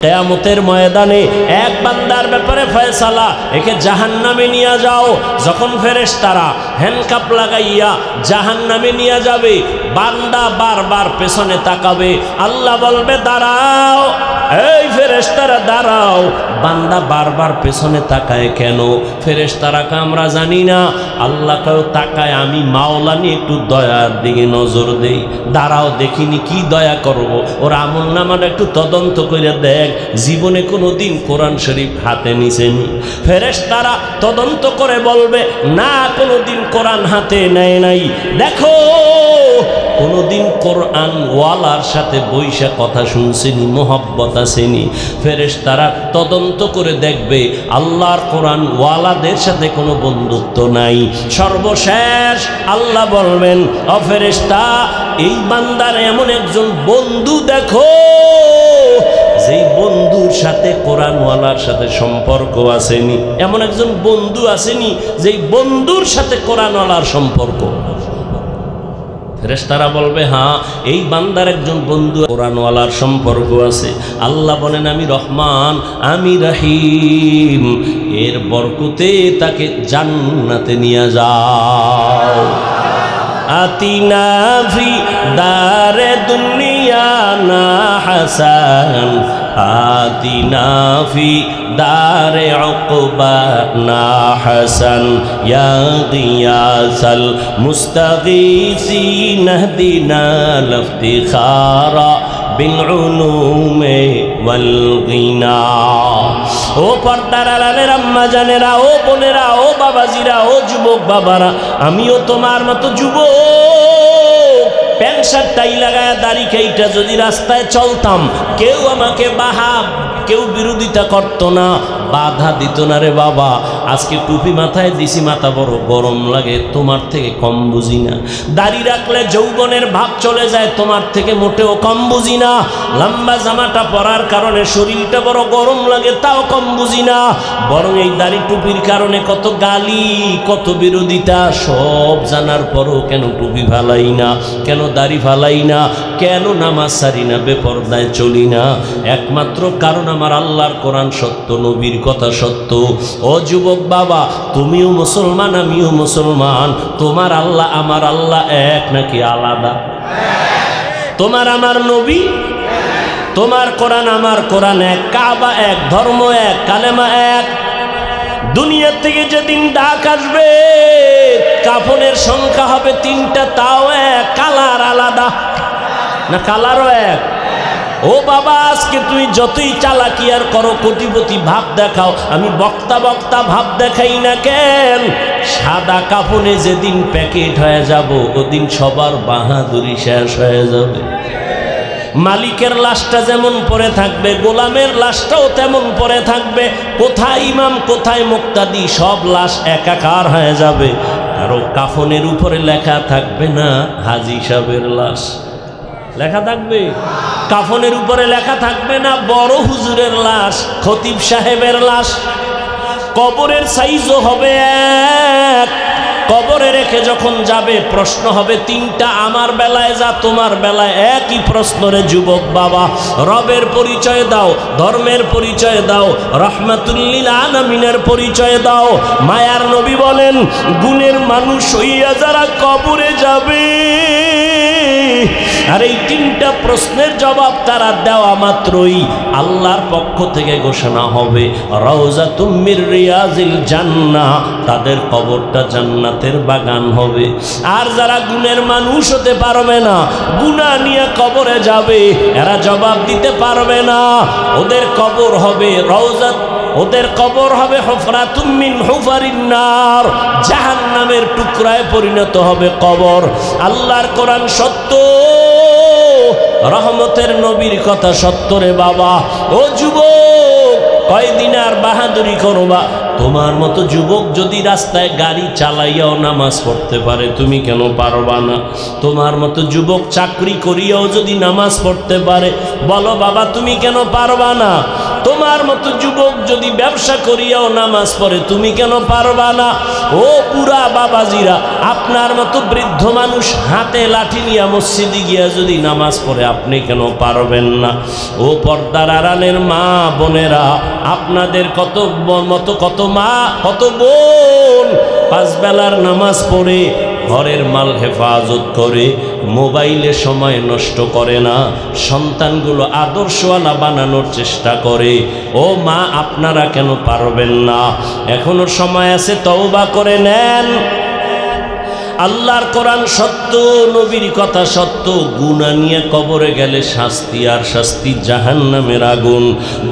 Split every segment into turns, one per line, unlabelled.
কিয়ামতের ময়দানে এক বান্দার ব্যাপারে ফয়সালা, একে জাহান্নামে নিয়ে যাও। যখন ফেরেশতারা হ্যান্ডকাপ লাগাইয়া জাহান্নামে নিয়ে যাবে, বান্দা বারবার পেছনে তাকাবে, আল্লাহ বলবে দাঁড়াও, এই ফেরেশতারা দাঁড়াও। বান্দা বারবার পেছনে তাকায় কেন? ফেরেশতারাকে আমরা জানি না, আল্লাহকেও তাকায়, আমি মাওলা নিয়ে একটু দয়ার দিকে নজর দেই, দাঁড়াও দেখিনি কি দয়া করব। ওর আমল নামাটা একটু তদন্ত করে দেখ, জীবনে কোনো দিন কোরআন শরীফ হাতে নিছেনি? ফেরেশতারা তদন্ত করে বলবে না, কোনো দিন কোরআন হাতে নেয় নাই। দেখো কোনোদিন কোরআন ওয়ালার সাথে বৈশা কথা শুনছেনি, মোহাব্বত আসেনি? ফেরেশতারা তদন্ত করে দেখবে আল্লাহর কোরআন ওয়ালাদের সাথে কোনো বন্ধুত্ব নাই। সর্বশেষ আল্লাহ বলবেন, ও ফেরেশতা, এই বান্দার এমন একজন বন্ধু দেখো, যেই বন্ধুর সাথে কোরআনওয়ালার সাথে সম্পর্ক আসেনি। এমন একজন বন্ধু আসেনি যেই বন্ধুর সাথে কোরআনওয়ালার সম্পর্ক। ফেরেশতারা বলবে হ্যাঁ, এই বান্দার একজন বন্ধু কোরআনওয়ালার সম্পর্ক আছে। আল্লাহ বলেন আমি রহমান, আমি রহিম, এর বরকতে তাকে জান্নাতে নিয়ে যাও। আতিনা ফি দারে দুনিয়া না হাসান, আতিনা ফি দারে উকবা না হাসান, ইয়া গিয়াসাল মুস্তাগীসিন ইহদিনা লিফতিখারা বিল উলুমে ওয়াল গিনা। ও পর্দার আড়ালের আম্মা জানেরা, ও বোনেরা, ও বাবাজিরা, ও যুবক বাবারা, আমিও তোমার মতো যুবক। প্যান্ট শার্ট টাই লাগায় দাড়ি খেইটা যদি রাস্তায় চলতাম, কেউ আমাকে কেউ বিরোধিতা করতো না, বাধা দিত না। রে বাবা, আজকে টুপি মাথায় দিছি, মাথা বড় গরম লাগে, তোমার থেকে কম বুঝি না। দাড়ি রাখলে যৌবনের ভাব চলে যায়, তোমার থেকে মোটেও কম বুঝি না। লম্বা জামাটা পরার কারণে শরীরটা বড় গরম লাগে, তাও কম বুঝি না। বরং এই দাড়ি টুপির কারণে কত গালি, কত বিরোধিতা, সব জানার পরও কেন টুপি ফালাই না, কেন দাড়ি ফালাই না, কেন নামাজ সারি না, বেপরদায় চলি না? একমাত্র কারণ আমার আল্লাহর কোরআন সত্য, নবীর কথা সত্য। ও যুবক বাবা, তুমিও মুসলমান, আমিও মুসলমান। তোমার আল্লাহ আমার আল্লাহ এক নাকি আলাদা? তোমার আমার নবী, তোমার কোরআন আমার কোরআন এক, কাবা এক, ধর্ম এক, কালেমা এক। দুনিয়ার থেকে যেদিন ডাক আসবে, কাফনের সংখ্যা হবে 3টা, তাও এক, কালার আলাদা না? কালারও এক। ও বাবা, আজকে তুই যতই চালাকি আর করো, কোটিপতি ভাব দেখাও, আমি বক্তা বক্তা ভাব দেখাই না কেন, সাদা কাফনে যেদিন প্যাকেট হয়ে যাব, ওদিন সবার বাহাদুরি শেষ হয়ে যাবে। মালিকের লাশটা যেমন পড়ে থাকবে, গোলামের লাশটাও তেমন পড়ে থাকবে। কোথায় ইমাম, কোথায় মুক্তাদি, সব লাশ একাকার হয়ে যাবে। কারো কাফনের উপরে লেখা থাকবে না হাজী সাহেবের লাশ, লেখা থাকবে? কাফনের উপরে লেখা থাকবে না বড় হুজুরের লাশ, খতিব সাহেবের লাশ। কবরের সাইজও হবে এক। কবরে রেখে যখন যাবে, প্রশ্ন হবে 3টা। আমার বেলায় যা, তোমার বেলায় একই প্রশ্ন। রে যুবক বাবা, রবের পরিচয় দাও, ধর্মের পরিচয় দাও, রহমাতুল্লিল আলামিনের পরিচয় দাও। মায়ার নবী বলেন, গুণের মানুষ হইয়া যারা কবরে যাবে, আর এই 3টা প্রশ্নের জবাব তারা দেওয়া মাত্রই আল্লাহর পক্ষ থেকে ঘোষণা হবে রাউযাতুম মির রিয়াজিল জান্নাহ, তাদের কবরটা জান্নাতের বাগান হবে। আর যারা গুণের মানুষ হতে পারবে না, গুনাহ নিয়ে কবরে যাবে, এরা জবাব দিতে পারবে না। ওদের কবর হবে রাউযাত, ওদের কবর হবে হুফরাতুম মিন হুফারিন নার, জাহান্নামের টুকরায় পরিণত হবে কবর। আল্লাহর কোরআন সত্য, রহমতের নবীর কথা সত্য। রে বাবা, ও যুবক, কয়দিন আর বাহাদুরি করবা? তোমার মতো যুবক যদি রাস্তায় গাড়ি চালাইয়াও নামাজ পড়তে পারে, তুমি কেন পারবা না? তোমার মতো যুবক চাকরি করিয়াও যদি নামাজ পড়তে পারে, বলো বাবা তুমি কেন পারবা না? তোমার মতো যুবক যদি ব্যবসা করিয়াও নামাজ পড়ে তুমি কেন পারবা না? ও বুড়া বাবাজিরা, আপনার মতো বৃদ্ধ মানুষ হাতে লাঠি নিয়ে মসজিদে গিয়া যদি নামাজ পড়ে আপনি কেন পারবেন না? ও পর্দার আড়ালের মা বোনেরা, আপনাদের কত মা কত বোন পাঁচ বেলার নামাজ পড়ে ঘরের মাল হেফাজত করে, মোবাইলে সময় নষ্ট করে না, সন্তানগুলো আদর্শওয়ালা বানানোর চেষ্টা করে। ও মা, আপনারা কেন পারবেন না? এখনো সময় আছে, তওবা করে নেন। আল্লাহর কোরআন সত্য, নবীর কথা সত্য। গুনাহ নিয়ে কবরে গেলে শাস্তি আর শাস্তি, জাহান্নামের আগুন।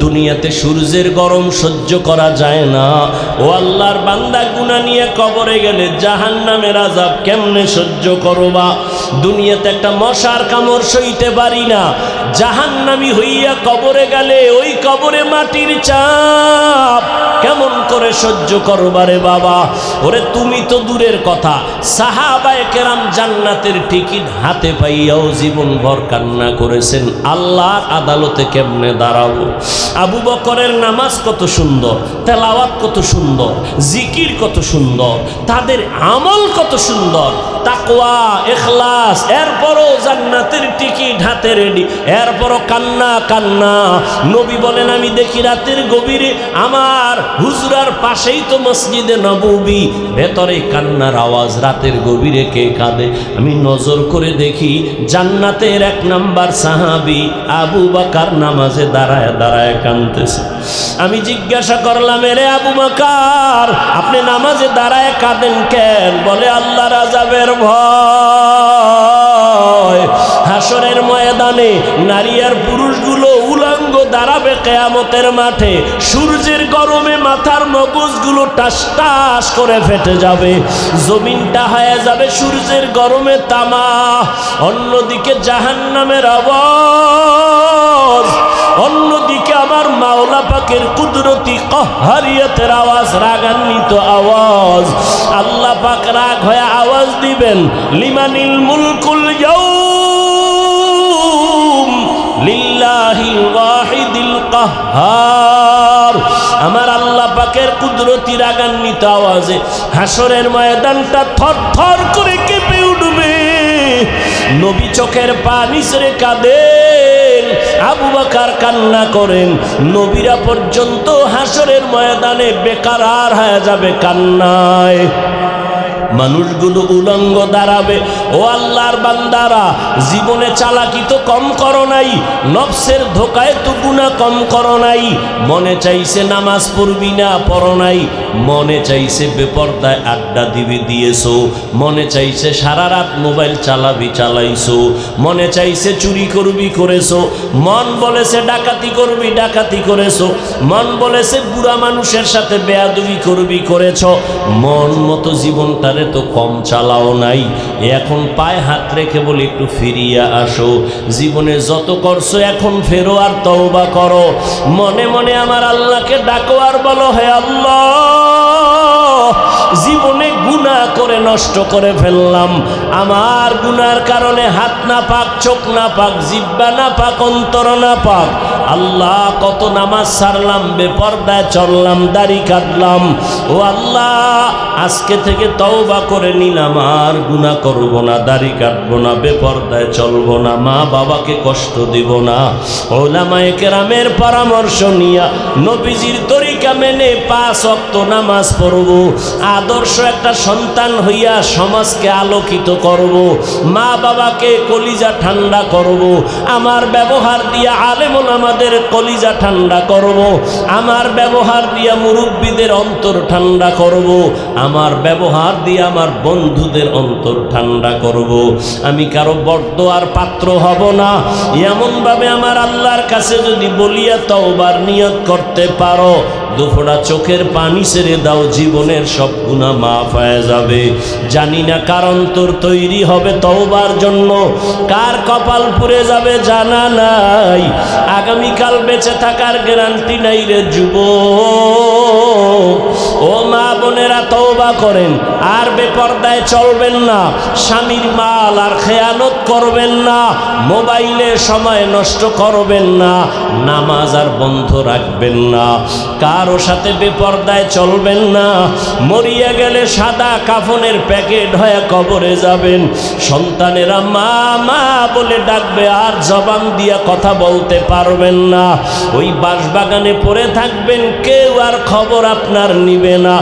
দুনিয়াতে সূর্যের গরম সহ্য করা যায় না। ও আল্লাহর বান্দা, গুনাহ নিয়ে কবরে গেলে জাহান্নামের আযাব কেমনে সহ্য করবা? দুনিয়াতে একটা মশার কামড় সইতে পারি না, জাহান্নামী হইয়া কবরে গেলে ওই কবরে মাটির চাপ কেমন করে সহ্য করবা রে বাবা? ওরে তুমি তো দূরের কথা, সাহাবায়ে কেরাম জান্নাতের টিকিট হাতে পাইয়াও জীবনভর কান্না করেছেন, আল্লাহর আদালতে কেমনে দাঁড়াবো। আবু বকরের নামাজ কত সুন্দর, তেলাওয়াত কত সুন্দর, জিকির কত সুন্দর, তাদের আমল কত সুন্দর, তাকওয়া ইখলাস, এরপরও জান্নাতের টিকিট হাতে রেডি, এরপরও কান্না কান্না। নবী বলেন, আমি দেখি রাতের গভীরে আমার হুজরার পাশেই তো মসজিদে নববী, ভেতরে কান্নার আওয়াজ, রাতের গভীরে কে কাঁদে? আমি নজর করে দেখি জান্নাতের 1 নাম্বার সাহাবী আবু বকর নামাজে দাঁড়ায় দাঁড়ায় কাঁদতেছে। আমি জিজ্ঞাসা করলাম, রে আবু বকর, আপনি নামাজে দাঁড়ায় কাঁদেন কেন? বলে, আল্লাহর আযাবের ভয়। হাসরের ময়দানে নারী আর পুরুষগুলো উলঙ্গ দাঁড়াবে কিয়ামতের মাঠে, সূর্যের গরমে মাথার মগজগুলো টাস টাস করে ফেটে যাবে, জমিনটা হয়ে যাবে সূর্যের গরমে তামা। অন্যদিকে জাহান্নামের আওয়াজ, অন্যদিকে আমার মাওলা পাকের কুদরতি কাহ্হারিয়তের আওয়াজ, রাগান্বিত আওয়াজ। আল্লাহ পাক রাগ হয়ে আওয়াজ দিবেন, লিমানিল মুলকুল ইয়াউম লিল্লাহিল ওয়াহিদিল কাহ্হার। আমার আল্লাহ পাকের কুদরতি রাগান্বিত আওয়াজে হাসরের ময়দানটা থরথর করে কেঁপে উঠবে। নবী চোখের পানি ছেড়ে কাঁদেন, আবু বকর কান্না করেন, নবীরা পর্যন্ত হাসরের ময়দানে বেকারার হয়ে যাবে কান্নায়। মানুষগুলো উলঙ্গ দাঁড়াবে। ও আল্লাহর বান্দারা, জীবনে চালাকি তো কম করো নাই, নফসের ধোকায় তো গুনাহ কম করো নাই। মনে চাইছে নামাজ পড়বি না, পড়ো নাই। মনে চাইছে বেপরদায় আড্ডা দিবি, দিয়েছো। মনে চাইছে সারা রাত মোবাইল চালাবি, চালাইছো। মনে চাইছে চুরি করবি, করেছো। মন বলেছে ডাকাতি করবি, ডাকাতি করেছো। মন বলেছে বুড়া মানুষের সাথে বেয়াদবি করবি, করেছো। মন মতো জীবনটারে তো কম চালাও নাই। এখন পায়ে হাত রেখে বলি একটু ফিরিয়া আসো। জীবনে যত করছো এখন ফেরো আর তওবা করো। মনে মনে আমার আল্লাহকে ডাকো আর বলো, হে আল্লাহ, জীবনে গুনাহ করে নষ্ট করে ফেললাম। আমার গুনার কারণে হাত না পাক, চোখ না পাক, জিহ্বা না পাক, অন্তর না পাক। আল্লাহ, কত নামাজ ছাড়লাম, বেপরদায় চললাম, দাড়ি কাটলাম। ও আল্লাহ, আজকে থেকে তওবা করে নিলাম, আর গুনাহ করব না, দাড়ি কাটবো না, বেপরদায় চলবো না, মা বাবাকে কষ্ট দিব না। উলামায়ে কেরামের পরামর্শ নিয়া নবীজির তরিকা মেনে 5 ওয়াক্ত নামাজ পড়ব। আদর্শ একটা সন্তান হইয়া সমাজকে আলোকিত করব, মা বাবাকে কলিজা ঠান্ডা করব। আমার ব্যবহার দিয়ে আলেম ওলামাদের কলিজা ঠান্ডা করব। আমার ব্যবহার দিয়ে মুরব্বীদের অন্তর ঠান্ডা করব। আমার ব্যবহার দিয়ে আমার বন্ধুদের অন্তর ঠান্ডা করব। আমি কারো বরদোয়ার পাত্র হব না। এমনভাবে আমার আল্লাহর কাছে যদি বলিয়া তওবার নিয়ত করতে পারো, দুফোঁটা চোখের পানি ছেড়ে দাও, জীবনের সব গুনাহ মাফ হয়ে যাবে। জানি না কার অন্তর তৈরি হবে তওবার জন্য, কার কপাল পুড়ে যাবে জানা নাই। আগামীকাল বেঁচে থাকার গ্যারান্টি নাই রে যুবক। ও মা বোনেরা তওবা করেন, আর বেপরদায় চলবেন না, স্বামীর মাল আর খেয়ানত করবেন না, মোবাইলে সময় নষ্ট করবেন না, নামাজ আর বন্ধ রাখবেন না, কারো সাথে বেপরদায় চলবেন না। মরিয়া গেলে সাদা কাফনের প্যাকেট হয়ে কবরে যাবেন। সন্তানেরা মা মা বলে ডাকবে, আর জবান দিয়া কথা বলতে পারবেন না। ওই বাঁশবাগানে পড়ে থাকবেন, কেউ আর খবর আপনার নিবে না।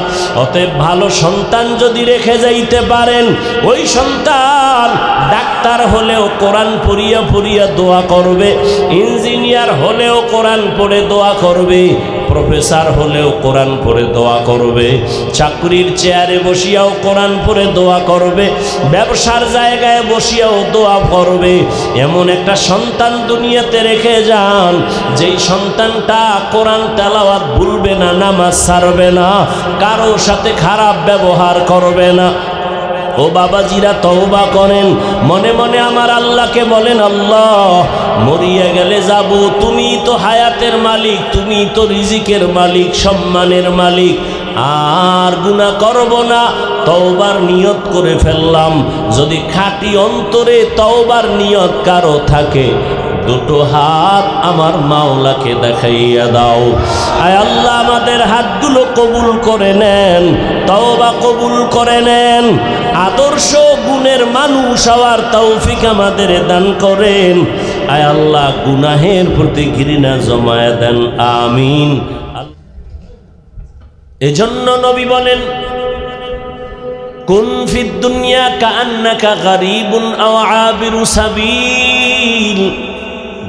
অতএব ভালো সন্তান যদি রেখে যাইতে পারেন, ওই সন্তান ডাক্তার হলেও কোরআন পড়িয়া পড়িয়া দোয়া করবে, ইঞ্জিনিয়ার হলেও কোরআন পড়ে দোয়া করবে, প্রফেসর হলেও কোরআন পড়ে দোয়া করবে, চাকরির চেয়ারে বসিয়াও কোরআন পড়ে দোয়া করবে, ব্যবসার জায়গায় বসিয়াও দোয়া করবে। এমন একটা সন্তান দুনিয়াতে রেখে যান, যেই সন্তানটা কোরআন তেলাওয়াত ভুলবে না, নামাজ ছাড়বে না, কারো সাথে খারাপ ব্যবহার করবে না। ও বাবাজিরা, তওবা করেন, মনে মনে আমার আল্লাহকে বলেন, আল্লাহ মরিয়া গেলে যাব, তুমি তো হায়াতের মালিক, তুমি তো রিজিকের মালিক, সম্মানের মালিক, আর গুনাহ করব না, তওবার নিয়ত করে ফেললাম। যদি খাঁটি অন্তরে তওবার নিয়ত কারো থাকে, দুটো হাত আমার মাওলাকে দেখাইয়া দাও। আয় আল্লাহ, আমাদের হাতগুলো কবুল করে নেন, তওবা কবুল করে নেন, আদর্শ গুণের মানুষ হওয়ার তৌফিক আমাদের দান করেন। আয় আল্লাহ, গুনাহের প্রতি ঘৃণা জমায়া দেন, আমিন। এজন্য নবী বলেন, কুন ফিদ দুনিয়া কাআন্নাকা গারীবুন আও আবিরু সাবিল।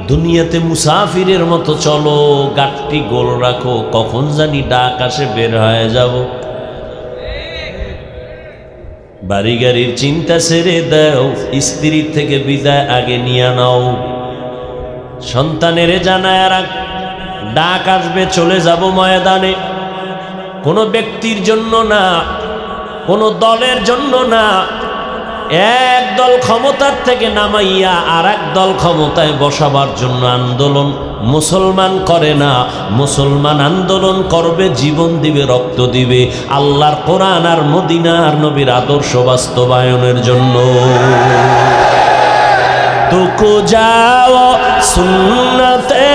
দুনিয়াতে মুসাফিরের মতো চলো, গাটটি গোল রাখো, কখন জানি ডাক আসে বের হয়ে যাব। বাড়ি গাড়ির চিন্তা ছেড়ে দাও, স্ত্রীর থেকে বিদায় আগে নিয়ে নাও। সন্তানেরে জানায় রাখ, ডাক আসবে, চলে যাব ময়দানে। কোনো ব্যক্তির জন্য না, কোনো দলের জন্য না, এক দল ক্ষমতার থেকে নামাইয়া আর এক দল ক্ষমতায় বসাবার জন্য আন্দোলন মুসলমান করে না। মুসলমান আন্দোলন করবে, জীবন দিবে, রক্ত দিবে আল্লাহর কোরআন আর মদিনার নবীর আদর্শ বাস্তবায়নের জন্য। तुको जाओ सुन्नते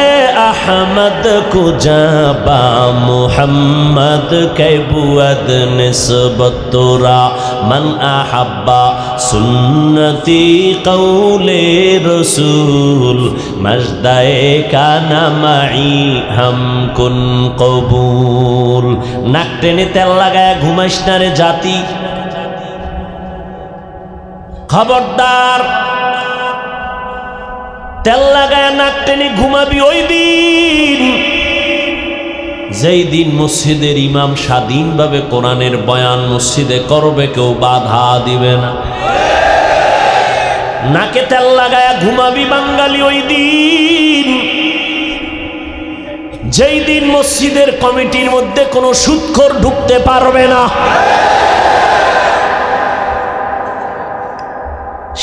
अहमद को जाबा मुहम्मद के बुअद निस्बत तोरा मन अहब्बा सुन्नती कौले रसूल मजदाए का नमाई हम कुन कबूल। नाक टेने तेल लगाया घुमाइस ना रे जाति, खबरदार তেল লাগায় নাক টেনে ঘুমাবি ওই দিন, যেই দিন মসজিদের ইমাম স্বাধীনভাবে কোরআনের বয়ান মসজিদে করবে, কেউ বাধা দিবে না। নাকে তেল লাগায় ঘুমাবি বাঙালি ওই দিন, যেই দিন মসজিদের কমিটির মধ্যে কোনো সুদখোর ঢুকতে পারবে না।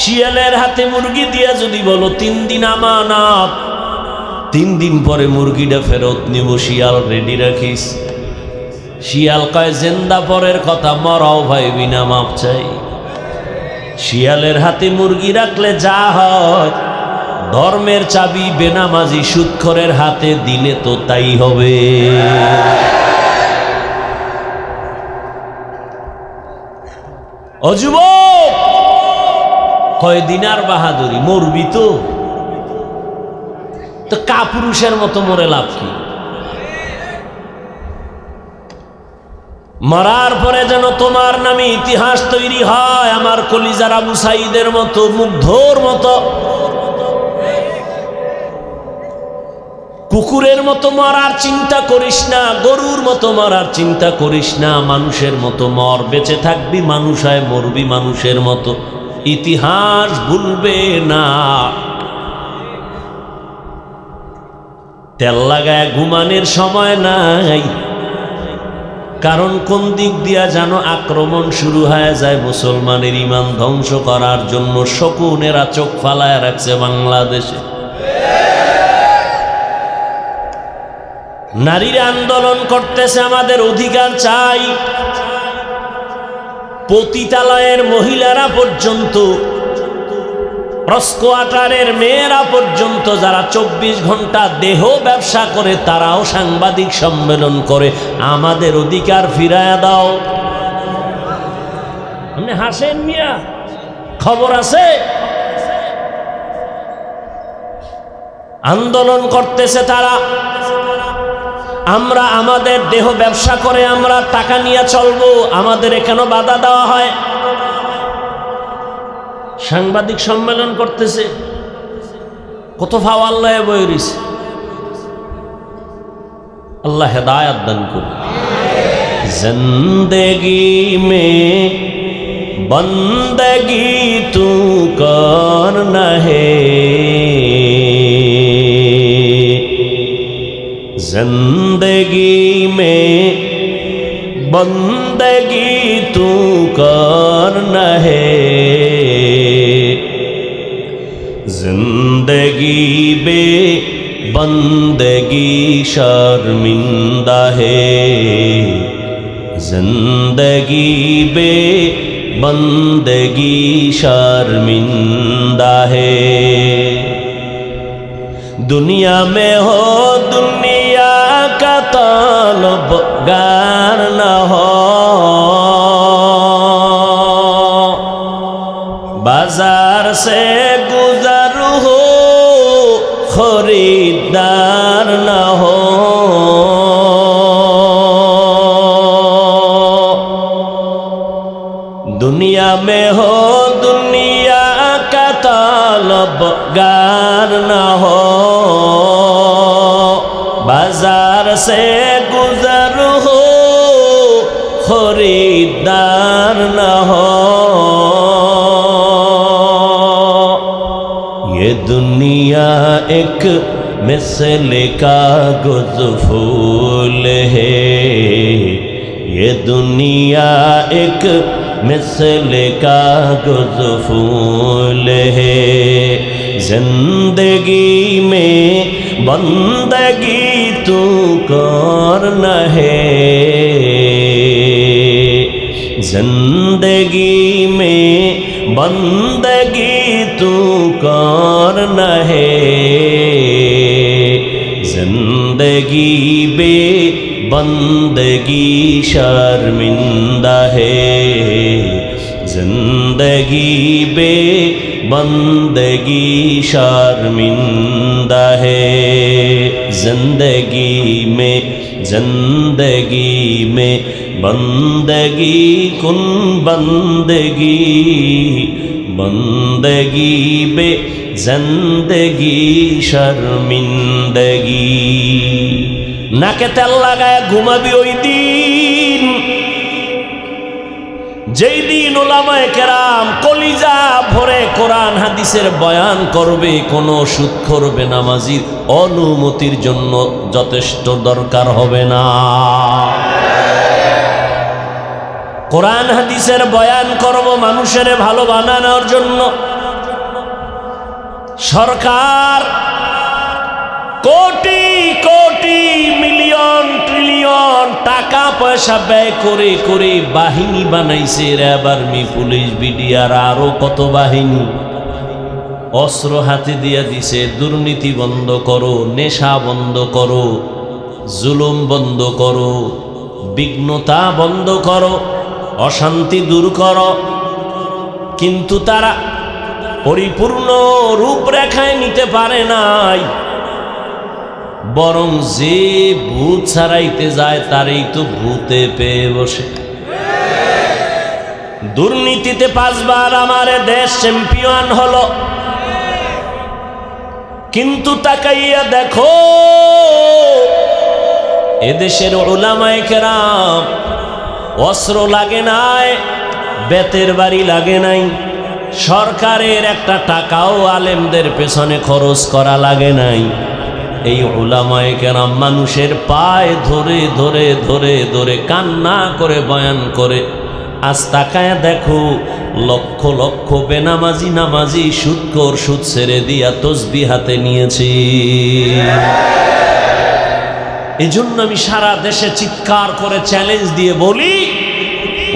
শিয়ালের হাতে মুরগি দিয়া যদি বলো 3 দিন আমানত, 3 দিন পরে মুরগিটা ফেরত নিব, শিয়াল রেডি রাখিস। শিয়াল কয় জিন্দা পরের কথা, মরাও ভাই বিনা মাপ চাই। শিয়ালের হাতে মুরগি রাখলে যা হয়, ধর্মের চাবি বেনামাজি সুদখোরের হাতে দিলে তো তাই হবে। ও যুবক, কয়দিন আর বাহাদুরি, মরবি তো কাপুরুষের মতো মরে লাভ কি? মরার পরে যেন তোমার নামে ইতিহাস তৈরি হয় আমার কলিজার আবু সাইদের মতো, মুগ্ধর মতো। কুকুরের মতো মরার চিন্তা করিস না, গরুর মতো মরার চিন্তা করিস না, মানুষের মতো মর। বেঁচে থাকবি মানুষ হয়, মরবি মানুষের মতো। ইতিহাস ভুলবে না। তেল লাগায় ঘুমানোর সময় নাই, কারণ কোন দিক দিয়া যেন আক্রমণ শুরু হয়ে যায় মুসলমানের ইমান ধ্বংস করার জন্য। শকুনেরা চোখ ফালায় রাখছে বাংলাদেশে। নারীরা আন্দোলন করতেছে, আমাদের অধিকার চাই। পতিতালয়ের মহিলারা পর্যন্ত, স্কোয়াটারের মেয়েরা পর্যন্ত যারা 24 ঘন্টা দেহ ব্যবসা করে তারাও সাংবাদিক সম্মেলন করে আমাদের অধিকার ফিরায়া দাও। আপনি হাসেন মিয়া, খবর আছে। আন্দোলন করতেছে তারা, আমরা আমাদের দেহ ব্যবসা করে আমরা টাকা নিয়ে চলবো, আমাদের কেন বাধা দেওয়া হয়? সাংবাদিক সম্মেলন করতেছে, কত ফাওয়া আল্লাহ বইরিস। আল্লাহ হেদায়েত দান করুন। জিন্দেগি মে বন্দগি তু করনা হে, जिंदगी में बंदगी तू करना है, जिंदगी बे बंदगी शर्मिंदा है, जिंदगी बे बंदगी शर्मिंदा है। दुनिया में हो दुनिया का तलबगार न हो, बाजार से गुजर हो खरीदार न हो, दुनिया में हो दुनिया का तलबगार न हो, बाजार से गुजर हो खरीदार न हो। ये दुनिया एक मिसल कागज़ फूल है, ये दुनिया एक मिसल कागज़ फूल है, जिंदगी में बंदगी तू करना है, जिंदगी में बंदगी तू करना है, जिंदगी बे बंदगी शर्मिंदा है, जिंदगी बे बंदगी शर्मिंदा है, जिंदगी में बंदगी कुन बंदगी, बंदगी बे जिंदगी शर्मिंदगी। नाके तेल लागाय घुमाबी ओई दिन, যেই দিন উলামায়ে কেরাম কলিজা ভরে কোরআন হাদিসের বয়ান করবে, কোনো সুদখোর বেনামাজির অনুমতির জন্য যথেষ্ট দরকার হবে না। কোরআন হাদিসের বয়ান করব মানুষের ভালো বানানোর জন্য। সরকার কোটি কোটি মিলিয়ন ট্রিলিয়ন টাকা পয়সা ব্যয় করে করে বাহিনী বানাইছে, র্যাব, আর্মি, পুলিশ, বিডিআর, আরো কত বাহিনী। অস্ত্র হাতে দিয়ে দিছে, দুর্নীতি বন্ধ করো, নেশা বন্ধ করো, জুলুম বন্ধ করো, বিঘ্নতা বন্ধ করো, অশান্তি দূর করো। কিন্তু তারা পরিপূর্ণ রূপরেখায় নিতে পারে নাই, বরং যে ভূত ছাড়াইতে যায় তারই তো ভূতে পেয়ে বসে। দুর্নীতিতে 5 বার আমার দেশ চ্যাম্পিয়ন হলো, কিন্তু তাকাইয়া দেখো এদেশের উলামায়ে কেরাম অস্ত্র লাগে নাই, বেতের বাড়ি লাগে নাই, সরকারের একটা টাকাও আলেমদের পেছনে খরচ করা লাগে নাই। এই উলামায়ে কেরাম মানুষের পায়ে ধরে ধরে ধরে ধরে কান্না করে বয়ান করে। আজ তাকায় দেখো লক্ষ লক্ষ বেনামাজি নামাজি সুদখোর সুদ ছেড়ে দিয়া তসবিহ হাতে নিয়েছি। এজন্য আমি সারা দেশে চিৎকার করে চ্যালেঞ্জ দিয়ে বলি,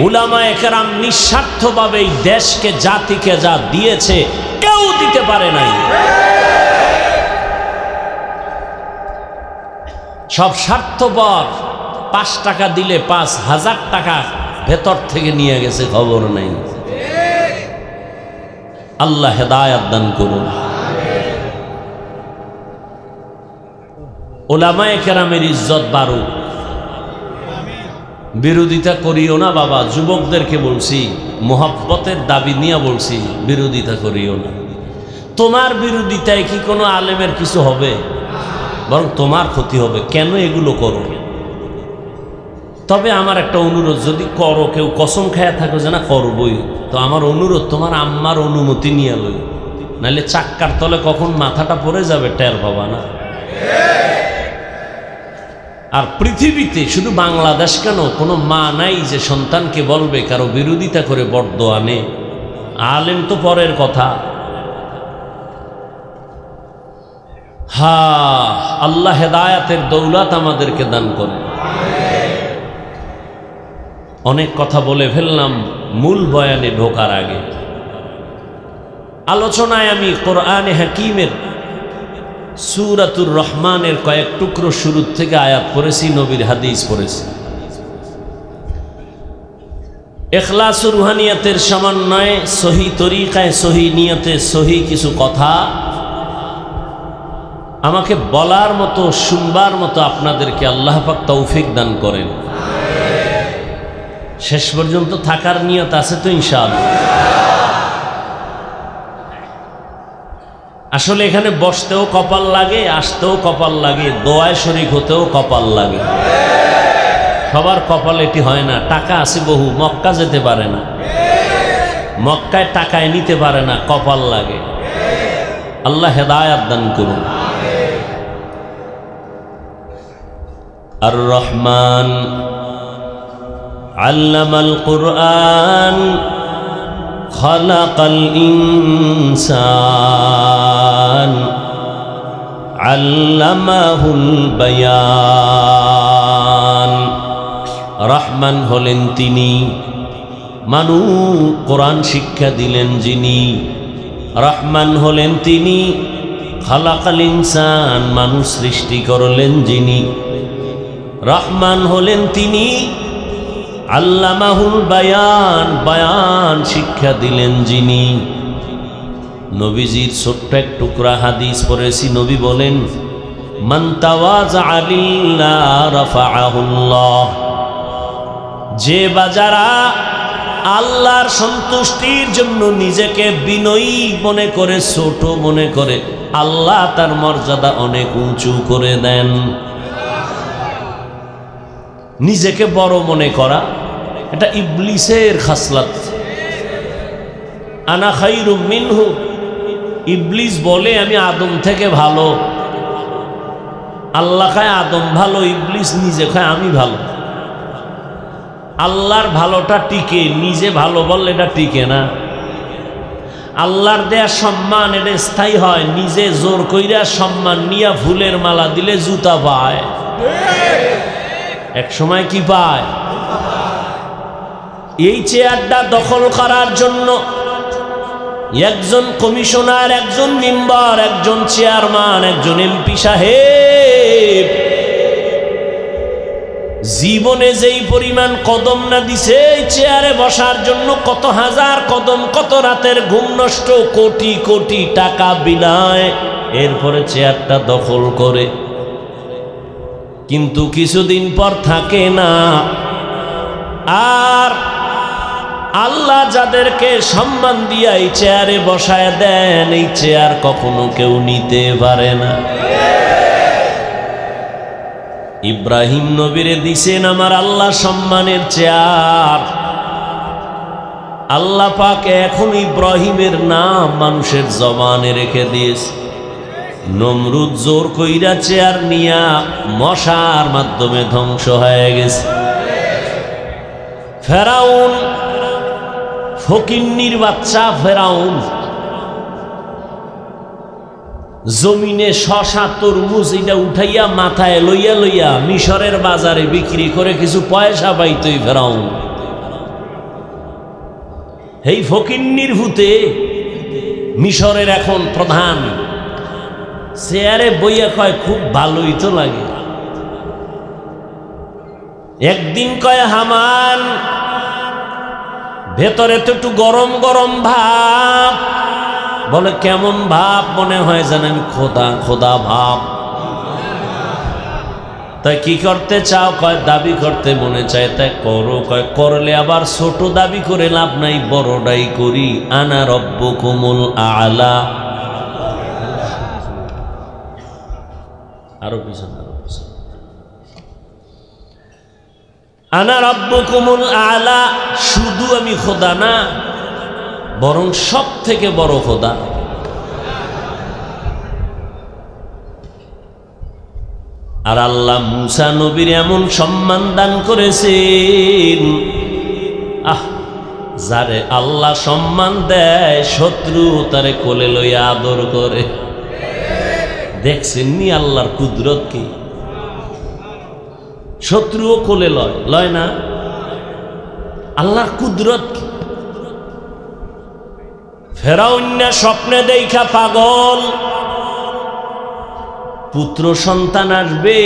উলামায়ে কেরাম নিঃস্বার্থভাবে এই দেশকে জাতিকে যা দিয়েছে কেউ দিতে পারে নাই। সব স্বার্থপর, 5 টাকা দিলে 5,000 টাকা ভেতর থেকে নিয়ে গেছে, খবর নেই। আল্লাহ হেদায়েত দান করুন। উলামায়ে কেরামের ইজ্জত বাড়ুক। বিরোধিতা করিও না বাবা, যুবকদেরকে বলছি, মোহাব্বতের দাবি নিয়ে বলছি, বিরোধিতা করিও না। তোমার বিরোধিতায় কি কোনো আলেমের কিছু হবে? বরং তোমার ক্ষতি হবে। কেন এগুলো করো? তবে আমার একটা অনুরোধ, যদি করো, কেউ কসম খায়া থাকো যে না করবই, তো আমার অনুরোধ তোমার আম্মার অনুমতি নিয়ে লই, নাহলে চাক্কার তলে কখন মাথাটা পড়ে যাবে টের পাবা না। আর পৃথিবীতে শুধু বাংলাদেশ কেন, কোনো মা নাই যে সন্তানকে বলবে কারো বিরোধিতা করে বরদোয়া নে। আলেম তো পরের কথা। আল্লাহ হেদায়েতের দৌলত আমাদেরকে দান করে। অনেক কথা বলে ফেললাম মূল বয়ানে ঢোকার আগে। আলোচনায় আমি কোরআনে হাকিমের সূরাতুর রহমানের কয়েক টুকরো শুরু থেকে আয়াত পড়েছি, নবীর হাদিস পড়েছি। ইখলাস ও রুহানিয়াতের সমন্বয়ে সহি তরিকায়, সহি নিয়তে, সহি কিছু কথা আমাকে বলার মতো, শুনবার মতো আপনাদেরকে আল্লাহ পাক তৌফিক দান করেন। শেষ পর্যন্ত থাকার নিয়ত আছে তো ইনশাআল্লাহ? আসলে এখানে বসতেও কপাল লাগে, আসতেও কপাল লাগে, দোয়ায় শরীক হতেও কপাল লাগে। সবার কপাল এটি হয় না। টাকা আছে বহু, মক্কা যেতে পারে না, মক্কায় টাকায় নিতে পারে না, কপাল লাগে। আল্লাহ হেদায়েত দান করুন। আর রহমান আল্লামাল কুরআন খালাকাল ইনসান আল্লামাহুল বায়ান। রহমান হলেন তিনি, কোরআন শিক্ষা দিলেন যিনি। রহমান হলেন তিনি, খালাকাল ইনসান, মানুষ সৃষ্টি করলেন যিনি। রহমান হলেন তিনি, আল্লামাহুল বায়ান, বায়ান শিক্ষা দিলেন যিনি। নবীজির ছোট্ট এক টুকরা হাদিস পড়েছি। নবী বলেন, মান তাওয়াজা লিল্লাহ রাফাআহুল্লাহ। যে বাজারা আল্লাহর সন্তুষ্টির জন্য নিজেকে বিনয়ী মনে করে, ছোট মনে করে, আল্লাহ তার মর্যাদা অনেক উঁচু করে দেন। নিজেকে বড় মনে করা এটা ইবলিসের খাসলাত। আনা খায়রুম মিনহু, ইবলিস বলে আমি আদম থেকে ভালো। আল্লাহ খায় আদম ভালো, ইবলিস নিজে খায় আমি ভালো। আল্লাহর ভালোটা টিকে, নিজে ভালো বললে এটা টিকে না। আল্লাহর দেয়া সম্মান এটা স্থায়ী হয়, নিজে জোর কইরা সম্মান নিয়া ফুলের মালা দিলে জুতা পায়, এক সময় কি পায়? এই চেয়ারটা দখল করার জন্য একজন কমিশনার, একজন মেম্বার, একজন চেয়ারম্যান, একজন এমপি সাহেব জীবনে যেই পরিমাণ কদম না দিছে এই চেয়ারে বসার জন্য, কত হাজার কদম, কত রাতের ঘুম নষ্ট, কোটি কোটি টাকা বিলায়, এরপরে চেয়ারটা দখল করে। কিন্তু কিছুদিন পর থাকে না। আর আল্লাহ যাদেরকে সম্মান দিয়া এই চেয়ারে বসায় দেন, এই চেয়ার কখনো কেউ নিতে পারে না। ইব্রাহিম নবীরে দিছেন আমার আল্লাহ সম্মানের চেয়ার। আল্লাহ পাক এখন ইব্রাহিমের নাম মানুষের জবানে রেখে দিয়েছে। নমরুদ জোর কইরা চেয়ার নিয়া মশার মাধ্যমে ধ্বংস হয়ে গেছে। ফেরাউন, ফকিন্নির বাচ্চা ফেরাউন, জমিনে শশা তরমুজ এটা উঠাইয়া মাথায় লইয়া লইয়া মিশরের বাজারে বিক্রি করে কিছু পয়সা পাইতই ফেরাউন। এই ফকিন্নির ভূতে মিশরের এখন প্রধান চেয়ারে বইয়া কয় খুব ভালোই তো লাগে। একদিন কয় হামান ভেতরে তো একটু গরম গরম ভাব। বলে কেমন ভাব? মনে হয় যেন আমি খোদা খোদা ভাব। তাই কি করতে চাও? কয় দাবি করতে মনে চায় তাই করো। কয় করলে আবার ছোট দাবি করে লাভ নাই, বড়টাই করি। আনা রব্বুকুমুল আলা। আরো পিছনে আনা রব্বুকুমুল আলা। শুধু আমি খোদা না, বরং সব থেকে বড় খোদা। আর আল্লাহ মুসা নবীর এমন সম্মান দান করেছেন, যারে আল্লাহ সম্মান দেয় শত্রু তারে কোলে লইয়া আদর করে। দেখছেন নি আল্লাহর কুদরত কি? শত্রুও কোলে লয়, লয় না? আল্লাহর কুদরত কি? ফেরাউন না স্বপ্নে দেখা পাগল, পুত্র সন্তান আসবে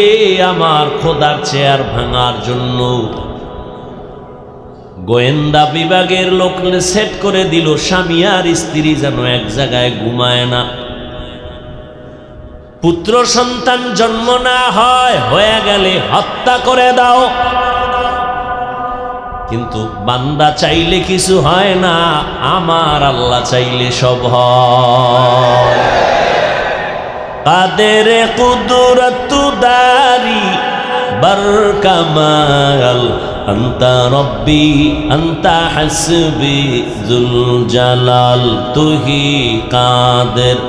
আমার খোদার চেয়ার ভাঙার জন্য। গোয়েন্দা বিভাগের লোক সেট করে দিল, স্বামী আর স্ত্রী যেন এক জায়গায় ঘুমায় না। পুত্র সন্তান জন্ম না হয়, হয়ে গেলে হত্যা করে দাও। কিন্তু বান্দা চাইলে কিছু হয় না, আমার আল্লাহ চাইলে সব হয়। কাদের কুদরত দারি বরকামাল, আন্তা রব্বি আন্তা হাসবি যুল জালাল। তুহি কাদের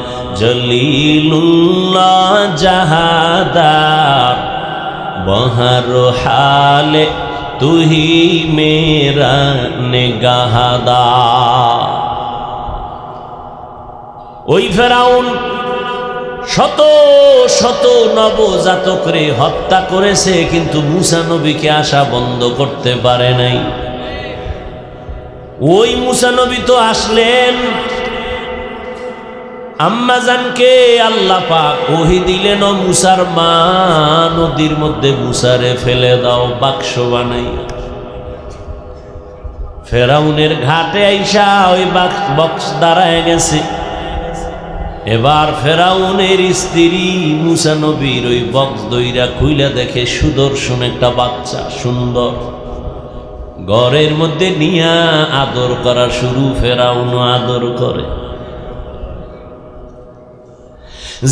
জলিলুল্লাহ জাহাদার, বহর হালে তুহি মেরা নিগাহদার। ওই ফেরাউন শত শত নবজাতকরে হত্যা করেছে, কিন্তু মুসা নবীকে আসা বন্ধ করতে পারে নাই। ওই মুসা নবী তো আসলেন, আম্মাজানকে আল্লাহ পাক ওহী দিলেন, মুসার মা নদীর মধ্যে মুসারে ফেলে দাও বাক্স বানাই। ফেরাউনের ঘাটে আইসা ওই বক্স দাঁড়ায় গেছে। এবার ফেরাউনের স্ত্রী মুসা নবীর ওই বক্স দইরা খুইলা দেখে সুদর্শন একটা বাচ্চা, সুন্দর। ঘরের মধ্যে নিয়া আদর করা শুরু, ফেরাউনও আদর করে।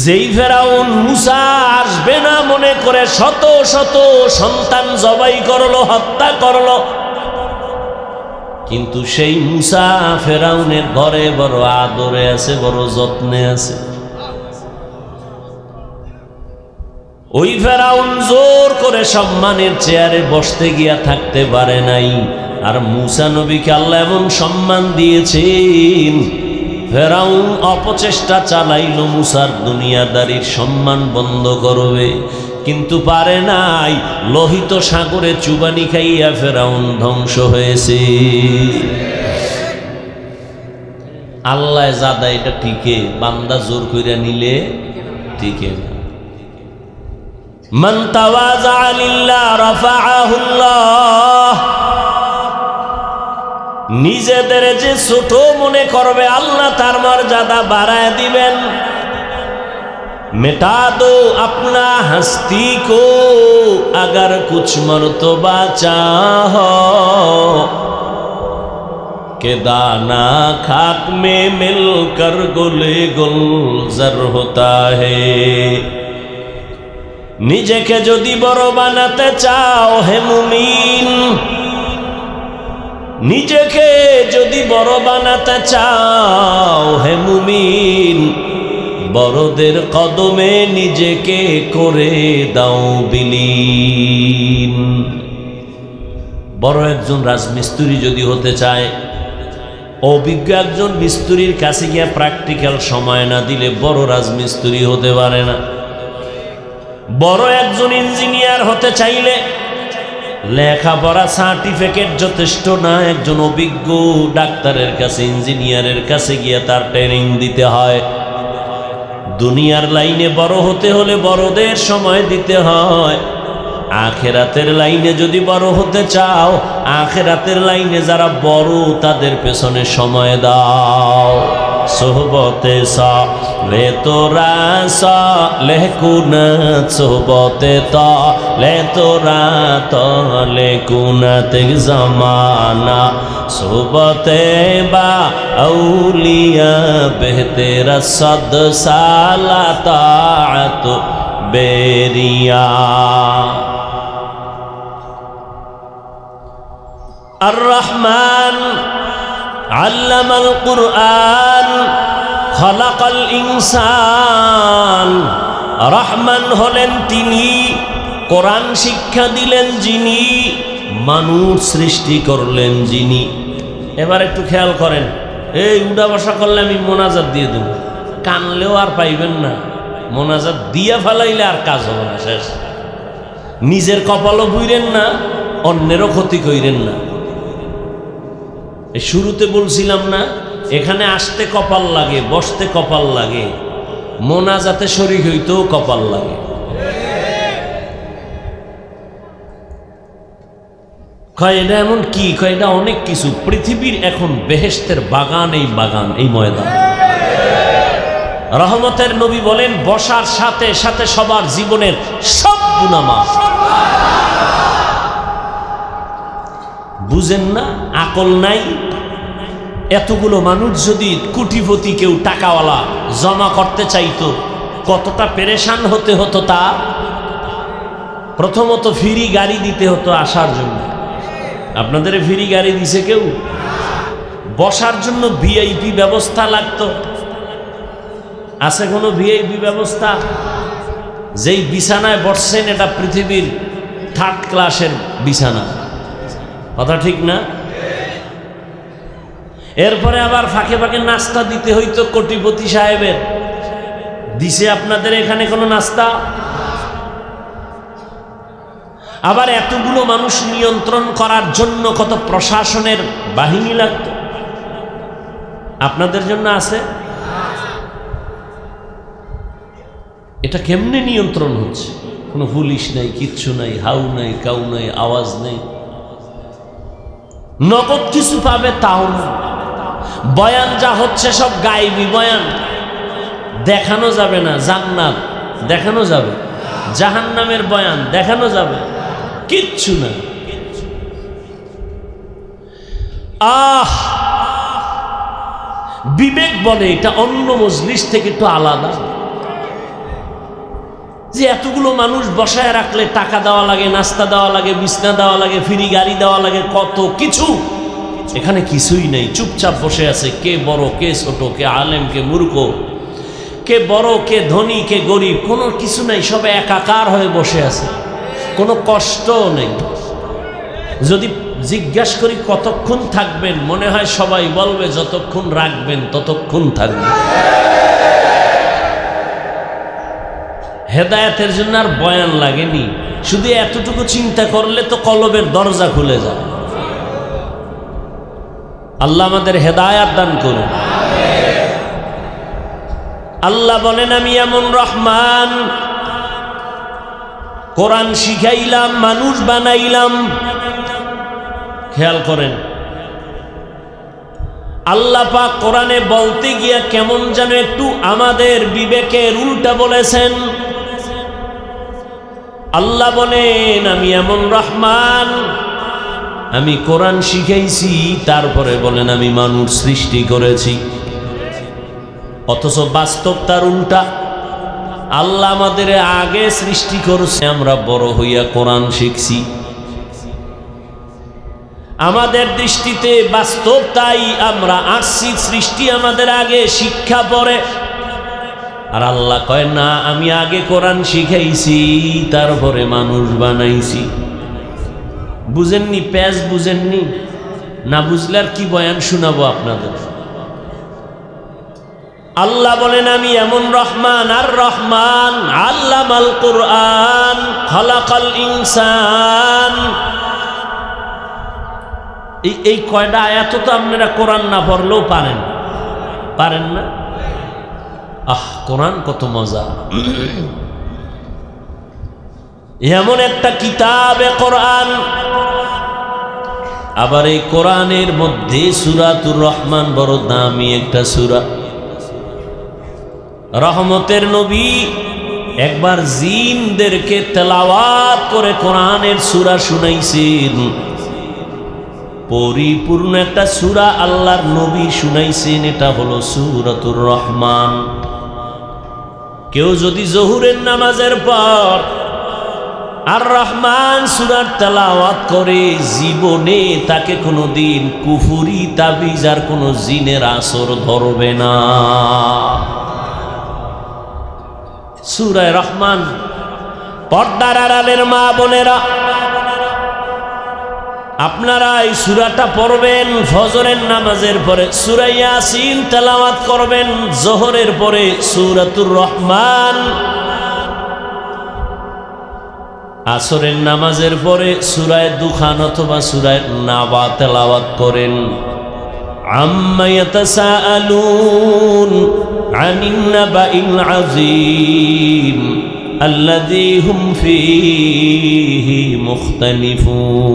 যেই ফেরাউন মুসা আসবে না মনে করে শত শত সন্তান জবাই করলো, হত্যা করলো, কিন্তু সেই মুসা ফেরাউনের ঘরে বড় আদরে আছে, বড় যত্নে আছে। ওই ফেরাউন জোর করে সম্মানের চেয়ারে বসতে গিয়া থাকতে পারে নাই। আর মুসা নবীকে আল্লাহ এমন সম্মান দিয়েছেন, ফেরাউন অপচেষ্টা চালাইল মুসার দুনিয়াদারির সম্মান বন্ধ করবে, কিন্তু পারে নাই। লোহিত সাগরে চুবানি খাইয়া ফেরাউন ধ্বংস হয়েছে। আল্লাহ জাদা এটা টিকে, বান্দা জোর কইরা নিলে টিকে না। মান তাওয়াজা লিল্লাহ রাফাআহুল্লাহ। নিজেদের যে ছোট মনে করবে আল্লাহ তার মর্যাদা বাড়ায় দিবেন। मिटा दो अपना हस्ती को अगर कुछ मर्तबा चाहो, के दाना खाक में मिलकर गुले गुलजार होता है। নিজেকে যদি বড় বানাতে চাও হে মুমিন, নিজেকে যদি বড় বানাতে চাও হে মুমিন, বড়দের কদমে নিজেকে করে দাও বিলীন। বড় একজন রাজমিস্ত্রি যদি হতে চায়, অভিজ্ঞ একজন মিস্ত্রির কাছে গিয়ে প্র্যাকটিক্যাল সময় না দিলে বড় রাজমিস্ত্রি হতে পারে না। বড় একজন ইঞ্জিনিয়ার হতে চাইলে লেখাপড়া সার্টিফিকেট যথেষ্ট না, একজন অভিজ্ঞ ডাক্তারের কাছে, ইঞ্জিনিয়ারের কাছে গিয়ে তার ট্রেনিং দিতে হয়। দুনিয়ার লাইনে বড় হতে হলে বড়দের সময় দিতে হয়। আখেরাতের লাইনে যদি বড় হতে চাও, আখেরাতের লাইনে যারা বড় তাদের পেছনে সময় দাও। সোহবতে সা লে তোরা সা লেকুনা, সোহবতে তা লে তোরা তা লেকুনাতে জমানা, সোহবতে বা আউলিয়া বেহতেরা সদ সালা তাআত বেরিয়া। আর রহমান আল্লামাল কুরআন খালাকাল ইনসান। রহমান হলেন তিনি, কোরআন শিক্ষা দিলেন যিনি, মানুষ সৃষ্টি করলেন যিনি। এবার একটু খেয়াল করেন, এই উড়া বসা করলে আমি মোনাজাত দিয়ে দেব, কানলেও আর পাইবেন না, মোনাজাত দিয়া ফেলাইলে আর কাজ হবে না, শেষ। নিজের কপালও বুইরেন না, অন্যেরও ক্ষতি কইরেন না। শুরুতে বলছিলাম না, এখানে আসতে কপাল লাগে, বসতে কপাল লাগে, মোনাজাতে শরীক হইতেও কপাল লাগে। কয় এটা এমন কি? কয় এটা অনেক কিছু। পৃথিবীর এখন বেহেশতের বাগান, এই বাগান, এই ময়দান। রহমতের নবী বলেন, বসার সাথে সাথে সবার জীবনের সব গুনাহ মাফ। বুঝেন না, আকল নাই। এতগুলো মানুষ যদি কোটিপতি কেউ টাকাওয়ালা জমা করতে চাইতো, কতটা পেরেশান হতে হতো তা। প্রথমত ফ্রি গাড়ি দিতে হতো আসার জন্য। আপনাদের ফ্রি গাড়ি দিছে কেউ? বসার জন্য ভিআইপি ব্যবস্থা লাগতো। আছে কোনো ভিআইপি ব্যবস্থা? যেই বিছানায় বসছেন এটা পৃথিবীর 3rd ক্লাসের বিছানা, কথা ঠিক না? এরপরে আবার ফাঁকে ফাঁকে নাস্তা দিতে হইতো কোটিপতি সাহেবের। দিছে আপনাদের এখানে কোনো নাস্তা? আবার এতগুলো মানুষ নিয়ন্ত্রণ করার জন্য কত প্রশাসনের বাহিনী লাগতো। আপনাদের জন্য আছে? এটা কেমনে নিয়ন্ত্রণ হচ্ছে? কোনো পুলিশ নাই, কিচ্ছু নাই, হাউ নাই, কাউ নাই, আওয়াজ নেই। নগদ কিছু পাবে তাও না। বয়ান যা হচ্ছে সব গায়েবী বয়ান, দেখানো যাবে না। জান্নাত দেখানো যাবে, জাহান্নামের বয়ান দেখানো যাবে, কিচ্ছু না। বিবেক বলে এটা অন্য মজলিস থেকে একটু আলাদা, যে এতগুলো মানুষ বসায় রাখলে টাকা দেওয়া লাগে, নাস্তা দেওয়া লাগে, বিছনা দেওয়া লাগে, ফ্রি গাড়ি দেওয়া লাগে, কত কিছু। এখানে কিছুই নেই, চুপচাপ বসে আছে। কে বড়, কে ছোট, কে আলেম, কে মূর্খ, কে বড়, কে ধনী, কে গরিব, কোনো কিছু নাই। সব একাকার হয়ে বসে আছে, কোনো কষ্টও নেই। যদি জিজ্ঞাসা করি কতক্ষণ থাকবেন, মনে হয় সবাই বলবে যতক্ষণ রাখবেন ততক্ষণ থাকবেন। হেদায়েতের জন্য আর বয়ান লাগেনি, শুধু এতটুকু চিন্তা করলে তো কলবের দরজা খুলে যায়। আল্লাহ আমাদের হেদায়েত দান করুন। আল্লাহ বলেন, আমি এমন রহমান, কোরআন শিখাইলাম, মানুষ বানাইলাম। খেয়াল করেন, আল্লাহ পাক কোরআনে বলতে গিয়া কেমন যেন একটু আমাদের বিবেকের উল্টা বলেছেন। আল্লাহ বলেন, আমি এমন রহমান, আমি কোরআন শিখাইছি, তারপরে বলেন আমি মানুষ সৃষ্টি করেছি। অথচ বাস্তব তার উল্টা। আল্লাহ আমাদের আগে সৃষ্টি করছে, আমরা বড় হইয়া কোরআন শিখছি। আমাদের দৃষ্টিতে বাস্তব তাই, আমরা আসছি, সৃষ্টি আমাদের আগে, শিক্ষা পরে। আর আল্লাহ কয় না, আমি আগে কোরআন শিখাইছি, তারপরে মানুষ বানাইছি। বুঝেননি? প্যাজ বুঝেননি? না বুঝলে আর কি বয়ান শোনাবো আপনাদের। আল্লাহ বলেন, আমি এমন রহমান। আর রহমান আল্লামাল কুরআন খালাকাল ইনসান। এই কয়টা আয়াত তো আপনারা কোরআন না পড়লেও পারেন না। কোরআন কত মজা, এমন একটা কিতাবে কোরআন। আবার এই কোরআনের মধ্যে সূরাতুর রহমান বড় দামি একটা সূরা। রহমতের নবী একবার জিনদেরকে তেলাওয়াত করে কোরআনের সূরা শুনাইছেন। পরিপূর্ণ একটা সূরা আল্লাহর নবী শুনাইছেন, এটা হলো সূরাতুর রহমান। কেউ যদি জোহরের নামাজের পর আর রহমান সূরার তেলাওয়াত করে, জীবনে তাকে কোনোদিন কুফরি তাবিজ আর কোনো জিনের আসর ধরবে না। সূরা রহমান, পর্দার আড়ালের মা বোনেরা, আপনারা এই সূরাটা পড়বেন ফজরের নামাজের পরে, সূরা ইয়াসিন তেলাওয়াত করবেন জোহরের পরে, সূরাতুর রহমান আসরের নামাজের পরে, সূরা দুখান অথবা সূরা নাবা তেলাওয়াত করেন। আম্মা ইয়াতাসাআলুন আনিন নাবাইল আযীম আল্লাযী হুম ফীহি মুখতালিফুন।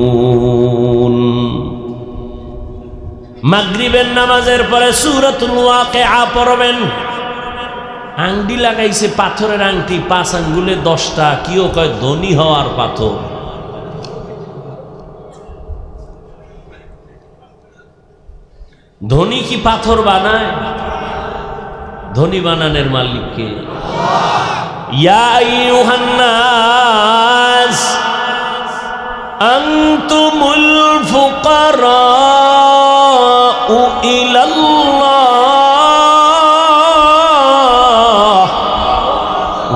মাগরিবের নামাজের পরে সূরাতুল ওয়াকিআ পড়বেন। আংটি লাগাইছে পাথরের আংটি, 5 আঙ্গুলে 10টা, কেউ কয় ধনী হওয়ার পাথর। ধনী কি পাথর বানায়? ধনী বানানোর মালিক কে? ইয়া আইয়ুহান নাস আনতুমুল ফুকারাউ ইলাল্লাহ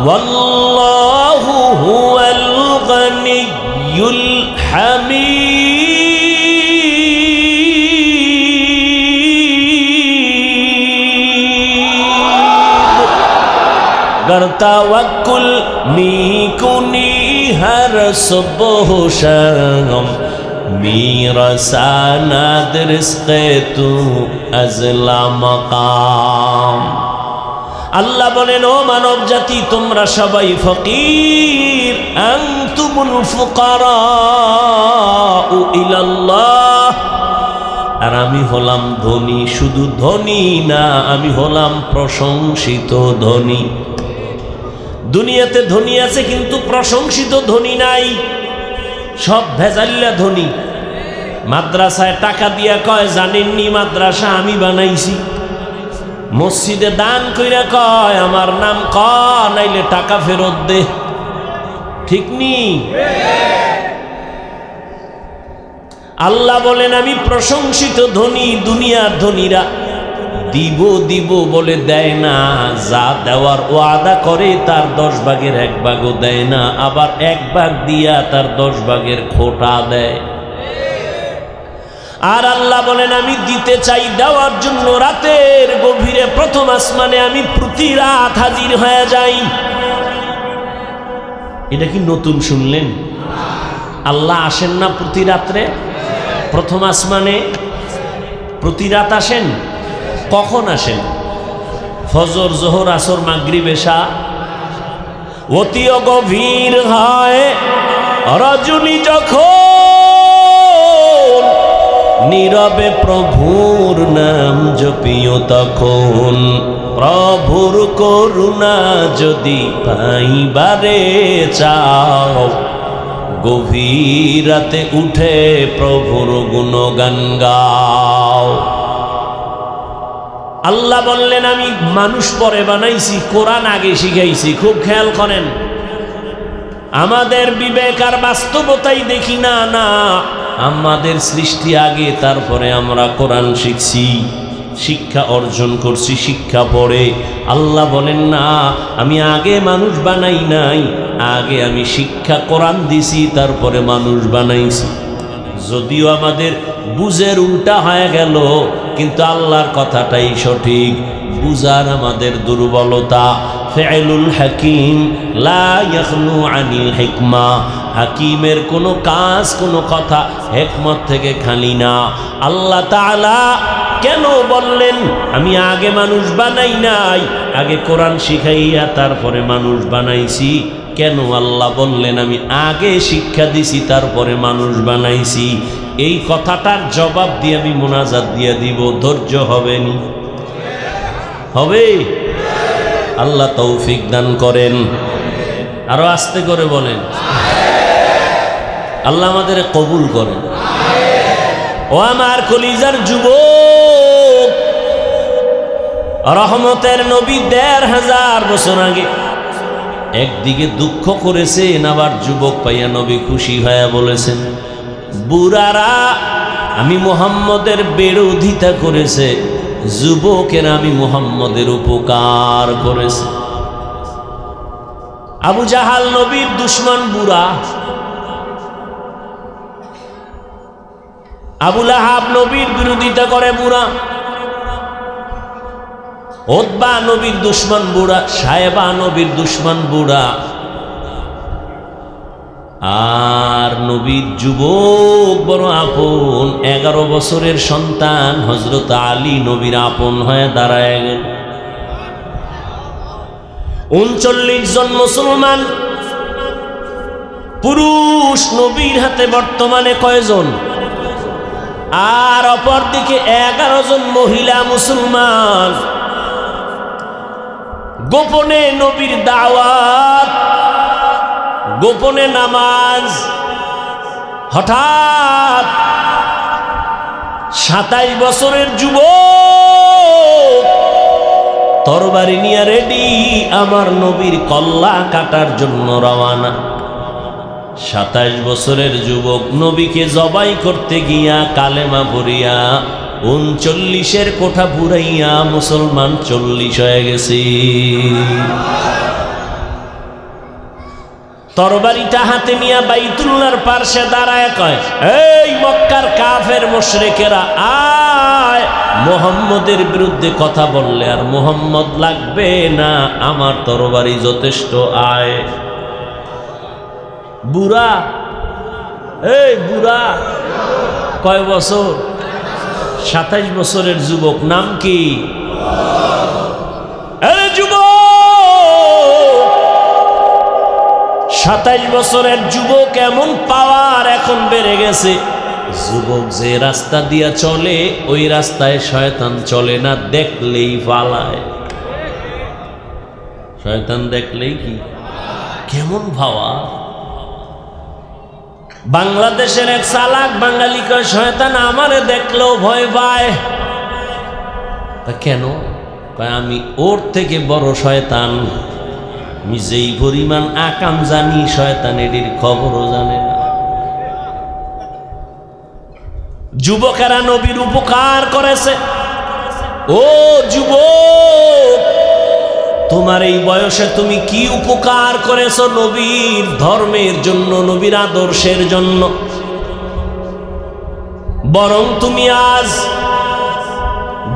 ওয়াল্লাহু হুয়াল গনিয়্যুল गर तवक्कुल मीकुनी हर सुबह शाम मेरा सनद रिज़्क़े तू अज़ला मकाम। আল্লাহ বলেন, ও মানব জাতি তোমরা সবাই ফকির। আনতুমুল ফুকারাউ ইলাল্লাহ, আর আমি হলাম ধনী। শুধু ধনী না, আমি হলাম প্রশংসিত ধনী। দুনিয়াতে ধনী আছে কিন্তু প্রশংসিত ধনী নাই, সব ভেজাল্লা ধনী। মাদ্রাসায় টাকা দিয়া কয় জানেননি মাদ্রাসা আমি বানাইছি। মসজিদে দান কইরা কয় আমার নাম ক, নাইলে টাকা ফেরত দে। ঠিক নি? আল্লাহ বলেন আমি প্রশংসিত ধনী। দুনিয়ার ধনীরা দিব দিব বলে দেয় না, যা দেওয়ার ওয়াদা করে তার 10 ভাগের 1 ভাগও দেয় না, আবার 1 ভাগ দিয়া তার 10 ভাগের খোটা দেয়। আর আল্লাহ বলেন আমি দিতে চাই, দেওয়ার জন্য রাতের গভীরে প্রথম আসমানে আমি প্রতি রাত হাজির হয়ে যাই। এটা কি নতুন শুনলেন? আল্লাহ আসেন না প্রতি রাত্রে? প্রথম আসমানে প্রতি রাত আসেন। কখন আসেন? ফজর, জোহর, আসর, মাগরিব, এশা। অতি গভীর হয় রজনী যখন, নীরবে প্রভুর নাম জপিও তখন। প্রভুর করুণা যদি পাইবারে চাও, গভীর রাতে উঠে প্রভুর গুণগান গাও। আল্লাহ বললেন আমি মানুষ পরে বানাইছি, কোরআন আগে শিখাইছি। খুব খেয়াল করেন, আমাদের বিবেক আর বাস্তবতাই দেখি না। না, আমাদের সৃষ্টি আগে, তারপরে আমরা কোরআন শিখছি, শিক্ষা অর্জন করছি শিক্ষা পড়ে। আল্লাহ বলেন না আমি আগে মানুষ বানাই নাই, আগে আমি শিক্ষা কোরআন দিছি, তারপরে মানুষ বানাইছি। যদিও আমাদের বুঝের উল্টা হয়ে গেল, কিন্তু আল্লাহর কথাটাই সঠিক। বুঝার আমাদের দুর্বলতা। ফিআলুল হাকিম লা ইয়াখলু আনিল হিকমা। হাকিমের কোনো কাজ কোনো কথা হিকমত থেকে খালি না। আল্লাহ তাআলা কেন বললেন আমি আগে মানুষ বানাই নাই, আগে কোরআন শিখাইয়া তারপরে মানুষ বানাইছি? কেন আল্লাহ বললেন আমি আগে শিক্ষা দিছি তারপরে মানুষ বানাইছি? এই কথাটার জবাব দিয়ে আমি মোনাজাত দিয়ে দিব। ধৈর্য হবে নি? হবে? আল্লাহ তৌফিক দান করেন। আরো আস্তে করে বলেন, আল্লাহ আমাদের কবুল করেন। ও আমার কলিজার যুবক, রহমতের নবী ১৫০০ বছর আগে একদিকে দুঃখ করেছেন, আবার যুবক পাইয়া নবী খুশি হয়ে বলেছেন, বুড়ারা আমি মুহাম্মদের বিরোধিতা করেছে, যুবকেরা আমি মুহাম্মদের উপকার করেছে। আবু জাহাল নবীর দুশমন বুড়া, আবু লাহাব নবীর বিরোধিতা করে বুড়া, উতবা নবীর দুশমন বুড়া, সায়েবা নবীর দুশমন বুড়া, আর নবীর যুবক বড় আপন। 11 বছরের সন্তান হযরত আলী নবীর আপন হয়ে দাঁড়ায় গেল। 39 জন মুসলমান পুরুষ নবীর হাতে বর্তমানে কয়জন? আর অপরদিকে 11 জন মহিলা মুসলমান। গোপনে নবীর দাওয়াত, গোপনে নামাজ। হঠাৎ 27 বছরের যুবক তরবারি নিয়ে রেডি, আমার নবীর কল্লা কাটার জন্য রওয়ানা। 27 বছরের যুবক নবীকে জবাই করতে গিয়া কালেমা পড়িয়া 39-এর কোঠা পুরাইয়া মুসলমান 40 হয়ে গেছে। তরবারিটা হাতে নিয়ে বাইতুল্লাহর পার্শ্বে দাঁড়ায় কয়, এই মক্কার কাফের মুশরিকেরা, আয় মুহাম্মদের বিরুদ্ধে কথা বললে আর মুহাম্মদ লাগবে না, আমার তরবারি যথেষ্ট, আয়। বুড়া, এই বুড়া কয় বছর? 27 বছরের যুবক, নাম কি? যুবক 27 বছরের যুবক, এমন পাওয়ার এখন বেড়ে গেছে। যুবক যে রাস্তা দিয়া চলে ওই রাস্তায় শয়তান চলে না, দেখলেই পালায়। শয়তান দেখলেই কি কেমন ভাবা। বাংলাদেশের এক চালাক বাঙালি কয়, শয়তান আমারে দেখলেও ভয় পায়। কেন? আমি ওর থেকে বড় শয়তান, আমি যেই পরিমাণ আকাম জানি শয়তান এটির খবরও জানে না। যুবকেরা নবীর উপকার করেছে। ও যুবক, তোমার এই বয়সে তুমি কি উপকার করেছো নবীর ধর্মের জন্য, নবীর আদর্শের জন্য? বরং তুমি আজ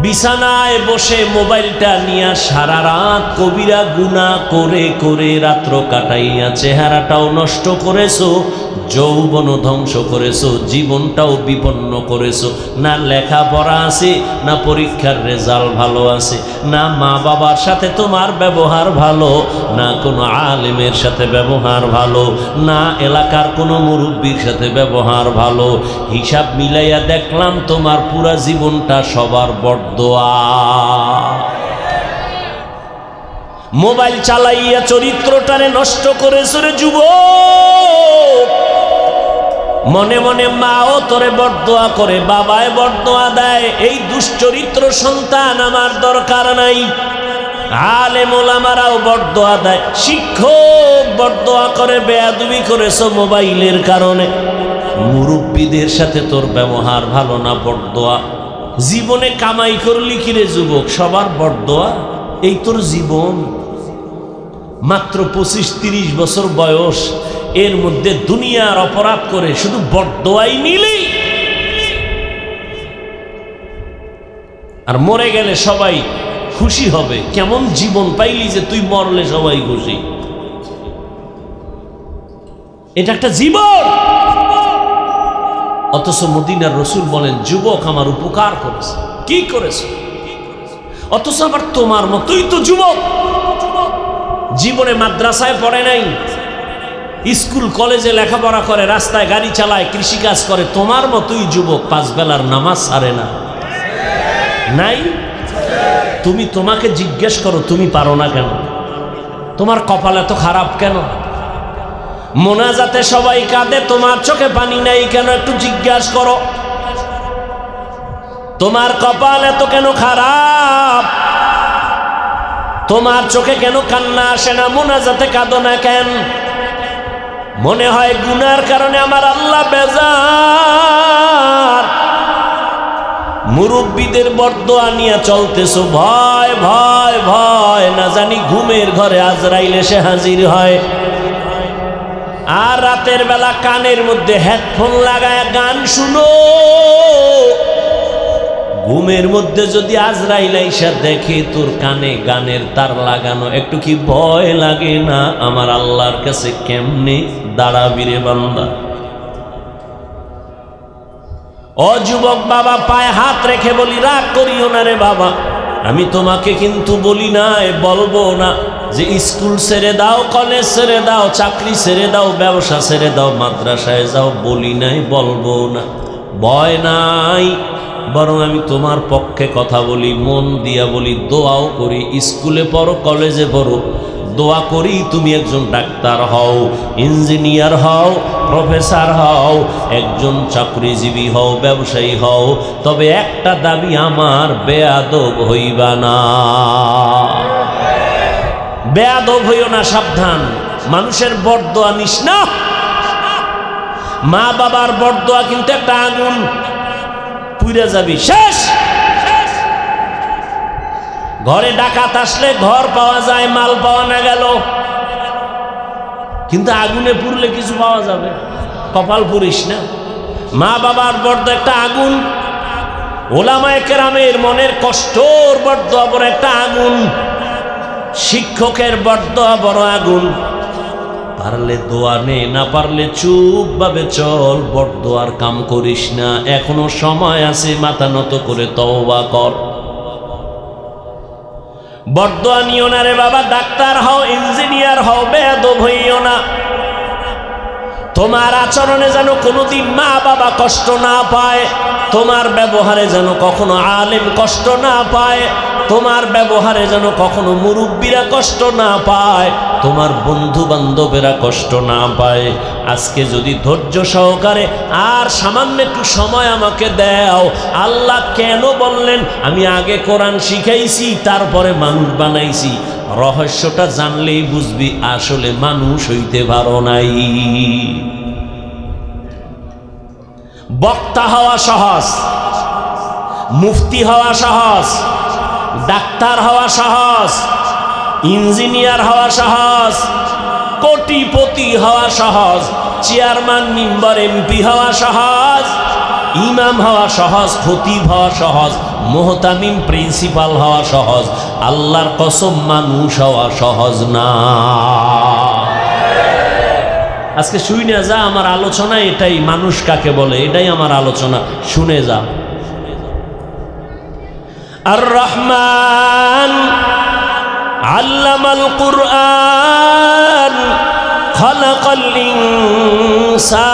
বিছানায় বসে মোবাইলটা নিয়ে সারা রাত কবিরা গুনাহ করে করে রাত্র কাটাইয়া চেহারাটাও নষ্ট করেছো, যৌবনও ধ্বংস করেছো, জীবনটাও বিপন্ন করেছো। না লেখাপড়া আছে, না পরীক্ষার রেজাল্ট ভালো আছে, না মা বাবার সাথে তোমার ব্যবহার ভালো, না কোনো আলেমের সাথে ব্যবহার ভালো, না এলাকার কোনো মুরব্বীর সাথে ব্যবহার ভালো। হিসাব মিলাইয়া দেখলাম তোমার পুরা জীবনটা সবার বরদোয়া। মোবাইল চালাইয়া চরিত্রটারে নষ্ট করেছো রে যুবক। মনে মনে মাও তোরে বরদোয়া করে, বাবায় বরদোয়া দেয়, এই দুশ্চরিত্র সন্তান আমার দরকার নাই। আলেম ওলামারাও বরদোয়া দেয়, শিক্ষক বরদোয়া করে, বেয়াদবি করেছো মোবাইলের কারণে। মুরব্বীদের সাথে তোর ব্যবহার ভালো না, বরদোয়া। জীবনে কামাই করলি কিরে যুবক? সবার বরদোয়া। এই তোর জীবন, মাত্র 25-30 বছর বয়স, এর মধ্যে দুনিয়ার অপরাধ করে শুধু বরদোয়াই নিলি। আর মরে গেলে সবাই খুশি হবে। কেমন জীবন পাইলি যে তুই মরলে সবাই খুশি? এটা একটা জীবন। অথচ মদিনার রসুল বলেন যুবক আমার উপকার করেছে। কি করেছে? অথচ আবার তোমার মতোই তো যুবক, জীবনে মাদ্রাসায় পড়ে নাই, স্কুল কলেজে লেখাপড়া করে, রাস্তায় গাড়ি চালায়, কৃষিকাজ করে, তোমার মতোই যুবক, 5 বেলার নামাজ ছাড়ে না। নাই? তুমি তোমাকে জিজ্ঞেস করো তুমি পারো না কেন? তোমার কপাল এত খারাপ কেন? মোনাজাতে সবাই কাঁদে, তোমার চোখে পানি নাই কেন? একটু জিজ্ঞাসা করো। তোমার কপাল এত কেন খারাপ? তোমার চোখে কেন কান্না আসে না? মোনাজাতে কাঁদো না কেন? মনে হয় গুনার কারণে আমার আল্লাহ বেজার। মুরব্বীদের বরদোয়া নিয়ে চলতেছো, ভয় ভয় ভয়, না জানি ঘুমের ঘরে আজরাইল এসে হাজির হয়। আর রাতের বেলা কানের মধ্যে হেডফোন লাগায় গান শুনো। ঘুমের মধ্যে যদি আজরাইল আইসা দেখে তোর কানে গানের তার লাগানো, একটু কি ভয় লাগে না? আমার আল্লাহর কাছে কেমনে দাঁড়াবি রে বান্দা? ও যুবক বাবা, পায়ে হাত রেখে বলি, রাগ করিও না রে বাবা। আমি তোমাকে কিন্তু বলি নাই, বলবো না যে স্কুল ছেড়ে দাও, কলেজ ছেড়ে দাও, চাকরি ছেড়ে দাও, ব্যবসা ছেড়ে দাও, মাদ্রাসায় যাও, বলি নাই, বলবো না, ভয় নাই। বরং আমি তোমার পক্ষে কথা বলি, মন দিয়া বলি, দোয়াও করি। স্কুলে পড়ো, কলেজে পড়ো, দোয়া করি তুমি একজন ডাক্তার হও, ইঞ্জিনিয়ার হও, প্রফেসর হও, একজন চাকরিজীবী হও, ব্যবসায়ী হও। তবে একটা দাবি আমার, বেয়াদব হইবা না। বেয়াদব হইও না, সাবধান। মানুষের বরদোয়া নিস না। মা বাবার বরদোয়া কিন্তু একটা আগুন, পুড়ে যাবি, শেষ। ঘরে ডাকাত আসলে ঘর পাওয়া যায়, মাল পাওয়া না গেল, কিন্তু আগুনে পুড়লে কিছু পাওয়া যাবে? কপাল পুড়িস না। মা বাবার বরদোয়া একটা আগুন, ওলামায়ে কেরামের মনের কষ্টর বরদোয়া বড় একটা আগুন, শিক্ষকের বরদোয়া বড় আগুন। পারলে দোয়া নে, না পারলে চুপ ভাবে চল, বরদোয়ার কাম করিস না। এখনো সময় আছে, মাথা নত করে তওবা কর। বরদোয়া নিও না রে বাবা। ডাক্তার হও, ইঞ্জিনিয়ার হও, বেয়াদব হইও না। তোমার আচরণে যেন কোনোদিন মা বাবা কষ্ট না পায়, তোমার ব্যবহারে যেন কখনো আলেম কষ্ট না পায়, তোমার ব্যবহারে যেন কখনো মুরব্বীরা কষ্ট না পায়, তোমার বন্ধু বান্ধবেরা কষ্ট না পায়। আজকে যদি ধৈর্য সহকারে আর সামান্য একটু সময় আমাকে দাও, আল্লাহ কেন বললেন আমি আগে কোরআন শিখাইছি তারপরে মানুষ বানাইছি, রহস্যটা জানলেই বুঝবি আসলে মানুষ হইতে পারো নাই। বক্তা হওয়া সহজ, মুফতি হওয়া সহজ, ডাক্তার হওয়া সহজ, ইঞ্জিনিয়ার হওয়া সহজ, কোটিপতি হওয়া সহজ, চেয়ারম্যান মেম্বার এমপি হওয়া সহজ, ইমাম হওয়া সহজ, খতিব হওয়া সহজ, মুহতামিম প্রিন্সিপাল হওয়া সহজ। আল্লাহর কসম মানুষ হওয়া সহজ না। আজকে শুনে যা, আমার আলোচনা এটাই, মানুষ কাকে বলে এটাই আমার আলোচনা, শুনে যা। আর রহমান আল্লামাল কুরআন খালাকাল ইনসান।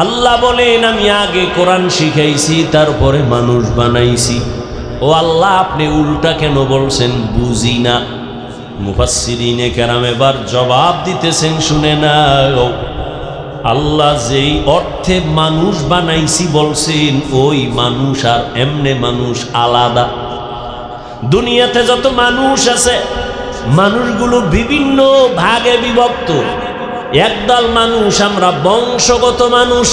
আল্লাহ বলেন আমি আগে কোরআন শিখাইছি তারপরে মানুষ বানাইছি। ও আল্লাহ, আপনি উল্টা কেন বলছেন? বুঝি না। মুফাসসিরিনে কেরাম এবার জবাব দিতেছেন, শুনে নাও। আল্লাহ যেই অর্থে মানুষ বানাইছি বলছেন, ওই মানুষ আর এমনে মানুষ আলাদা। দুনিয়াতে যত মানুষ আছে, মানুষগুলো বিভিন্ন ভাগে বিভক্ত। একদল মানুষ আমরা বংশগত মানুষ,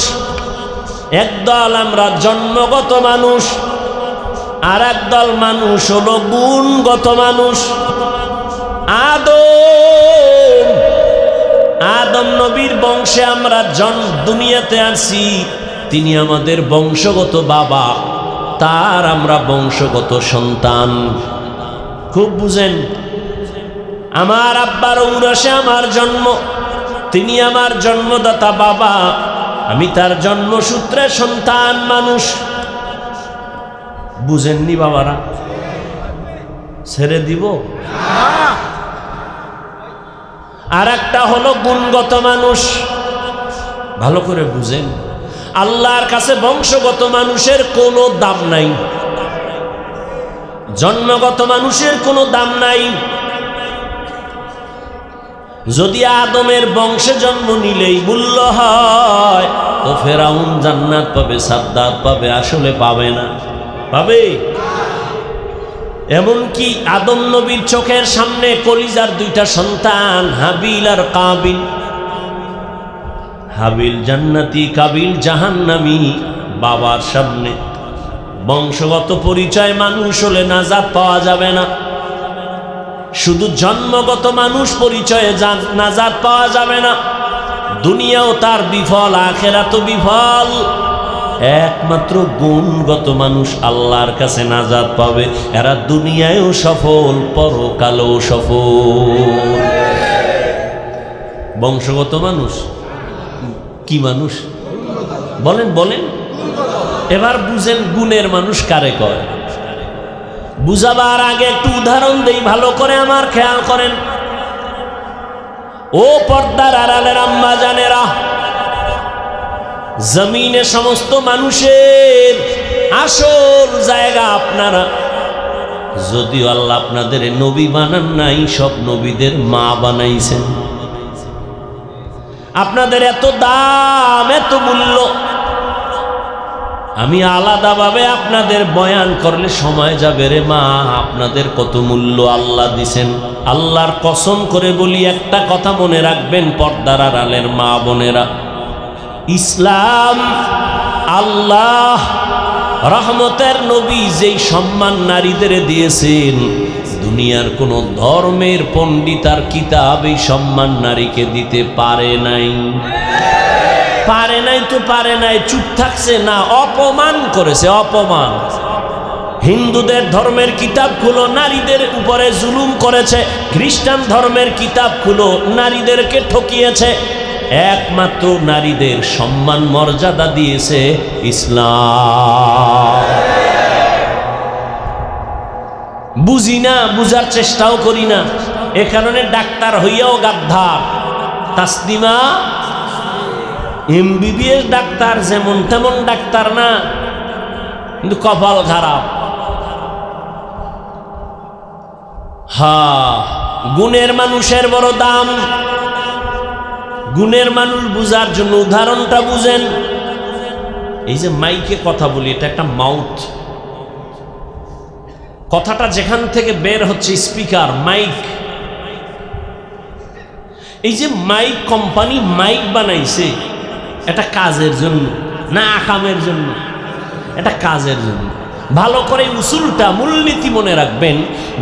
একদল আমরা জন্মগত মানুষ, আর একদল মানুষ হলো গুণগত মানুষ। আদম নবীর বংশে আমরা দুনিয়াতে আসি, তিনি আমাদের বংশগত বাবা, তার আমরা বংশগত সন্তান। খুব বুঝেন, আমার আব্বার ঔরসে আমার জন্ম, তিনি আমার জন্মদাতা বাবা, আমি তার জন্মসূত্রে সন্তান মানুষ। বুঝেননি বাবারা? ছেড়ে দিব? আর একটা হলো গুণগত মানুষ। ভালো করে বুঝেন, আল্লাহর কাছে বংশগত মানুষের কোনো দাম নাই, জন্মগত মানুষের কোনো দাম নাই। যদি আদমের বংশে জন্ম নিলেই মূল্য হয়, তো ফেরাউন জান্নাত পাবে, সাদ্দাত পাবে, আসলে পাবে না। পাবে? এমনকি আদম নবীর চোখের সামনে কলিজার দুইটা সন্তান হাবিল আর কাবিল, হাবিল জান্নাতি, কাবিল জাহান্নামী, বাবার সামনে বংশগত পরিচয় মানুষ হলে নাজাত পাওয়া যাবে না, শুধু জন্মগত মানুষ পরিচয়ে নাজাত পাওয়া যাবে না। দুনিয়াও তার বিফল, আখিরাতও বিফল। একমাত্র গুণগত মানুষ আল্লাহর কাছে নাজাত পাবে, এরা দুনিয়ায়ও সফল, পরকালেও সফল। বংশগত মানুষ কি মানুষ? বলেন বলেন। এবার বুঝেন গুণের মানুষ কারে কয়। বুঝাবার আগে একটু উদাহরণ দেই, ভালো করে আমার খেয়াল করেন। ও পর্দার আড়ালের আম্মা জানেরা, জমিনে সমস্ত মানুষের আসল জায়গা আপনারা। যদিও আল্লাহ আপনাদের নবী বানান নাই, সব নবীদের মা বানাইছেন। আপনাদের এত দাম, এত মূল্য, আমি আলাদাভাবে আপনাদের বয়ান করলে সময় যাবে রে মা। আপনাদের কত মূল্য আল্লাহ দিছেন। আল্লাহর কসম করে বলি, একটা কথা মনে রাখবেন পর্দার আড়ালের মা বোনেরা, ইসলাম, আল্লাহ রহমতের নবী যেই সম্মান নারীদের দিয়েছেন, দুনিয়ার কোন ধর্মের পণ্ডিত আর কিতাব এই সম্মান নারীকে দিতে পারে নাই। পারে নাই তো পারে নাই, চুপ থাকছে না, অপমান করেছে, অপমান। হিন্দুদের ধর্মের কিতাবগুলো নারীদের উপরে জুলুম করেছে, খ্রিস্টান ধর্মের কিতাবগুলো নারীদেরকে ঠকিয়েছে। একমাত্র নারীদের সম্মান মর্যাদা দিয়েছে ইসলাম। বুঝি না, বুঝার চেষ্টাও করি না, এ কারণে ডাক্তার হইয়াও গাদ্দার। তাসলিমা এমবিবিএস ডাক্তার, যেমন তেমন ডাক্তার না, কিন্তু কপাল খারাপ। গুণের মানুষের বড় দাম। গুণের মানুষ বুঝার জন্য উদাহরণটা বুঝেন। এই যে মাইকে কথা বলি, এটা একটা মাউথ। কথাটা যেখান থেকে বের হচ্ছে, স্পিকার, মাইক। এই যে মাইক কোম্পানি মাইক বানাইছে, এটা কাজের জন্য না আকামের জন্য? এটা কাজের জন্য। ভালো করে উসুলটা, মূলনীতি মনে রাখবেন।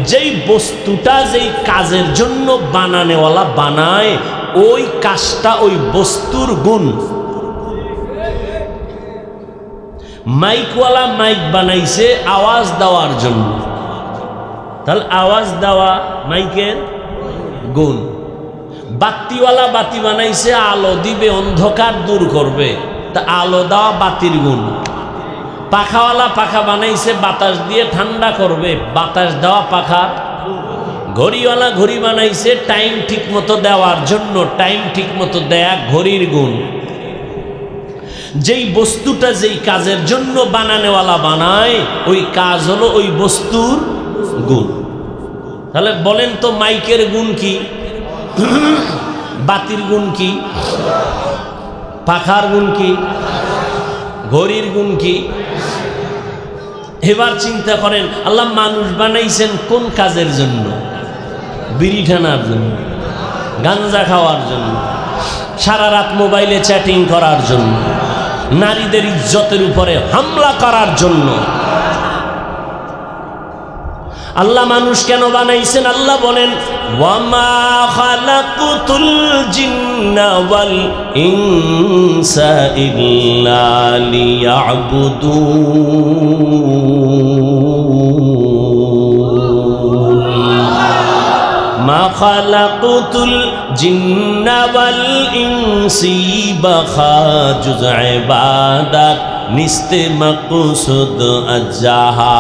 যেই বস্তুটা যেই কাজের জন্য বানানেওয়ালা বানায়, ওই কাজটা ওই বস্তুর গুণ। মাইকওয়ালা মাইক বানাইছে আওয়াজ দেওয়ার জন্য, তাহলে আওয়াজ দেওয়া মাইকের গুণ। বাতিওয়ালা বাতি বানাইছে আলো দিবে, অন্ধকার দূর করবে, তা আলো দেওয়া বাতির গুণ। পাখাওয়ালা পাখা বানাইছে বাতাস দিয়ে ঠান্ডা করবে, বাতাস দেওয়া পাখার। ঘড়িওয়ালা ঘড়ি বানাইছে টাইম ঠিক মতো দেওয়ার জন্য, টাইম ঠিক মতো দেয়া ঘড়ির গুণ। যেই বস্তুটা যেই কাজের জন্য বানানেওয়ালা বানায়, ওই কাজ হলো ওই বস্তুর গুণ। তাহলে বলেন তো, মাইকের গুণ কি? বাতির গুণ কি? পাখার গুণ কি? ঘড়ির গুণ কি? এবার চিন্তা করেন, আল্লাহ মানুষ বানাইছেন কোন কাজের জন্য? বিড়ি টানার জন্য, গাঞ্জা খাওয়ার জন্য, সারা রাত মোবাইলে চ্যাটিং করার জন্য, নারীদের ইজ্জতের উপরে হামলা করার জন্য। আল্লাহ মানুষ কেন বানাইছেন? আল্লাহ বলেন, ওয়ামা খালাকুতুল জিন্না ওয়াল ইনসা ইল্লা লিয়াবুদুন। মা খালাকুতুল জিন্না ওয়াল ইনসি বাখা জুজ ইবাদাত নিস্তে মাকসুদ আজাহা।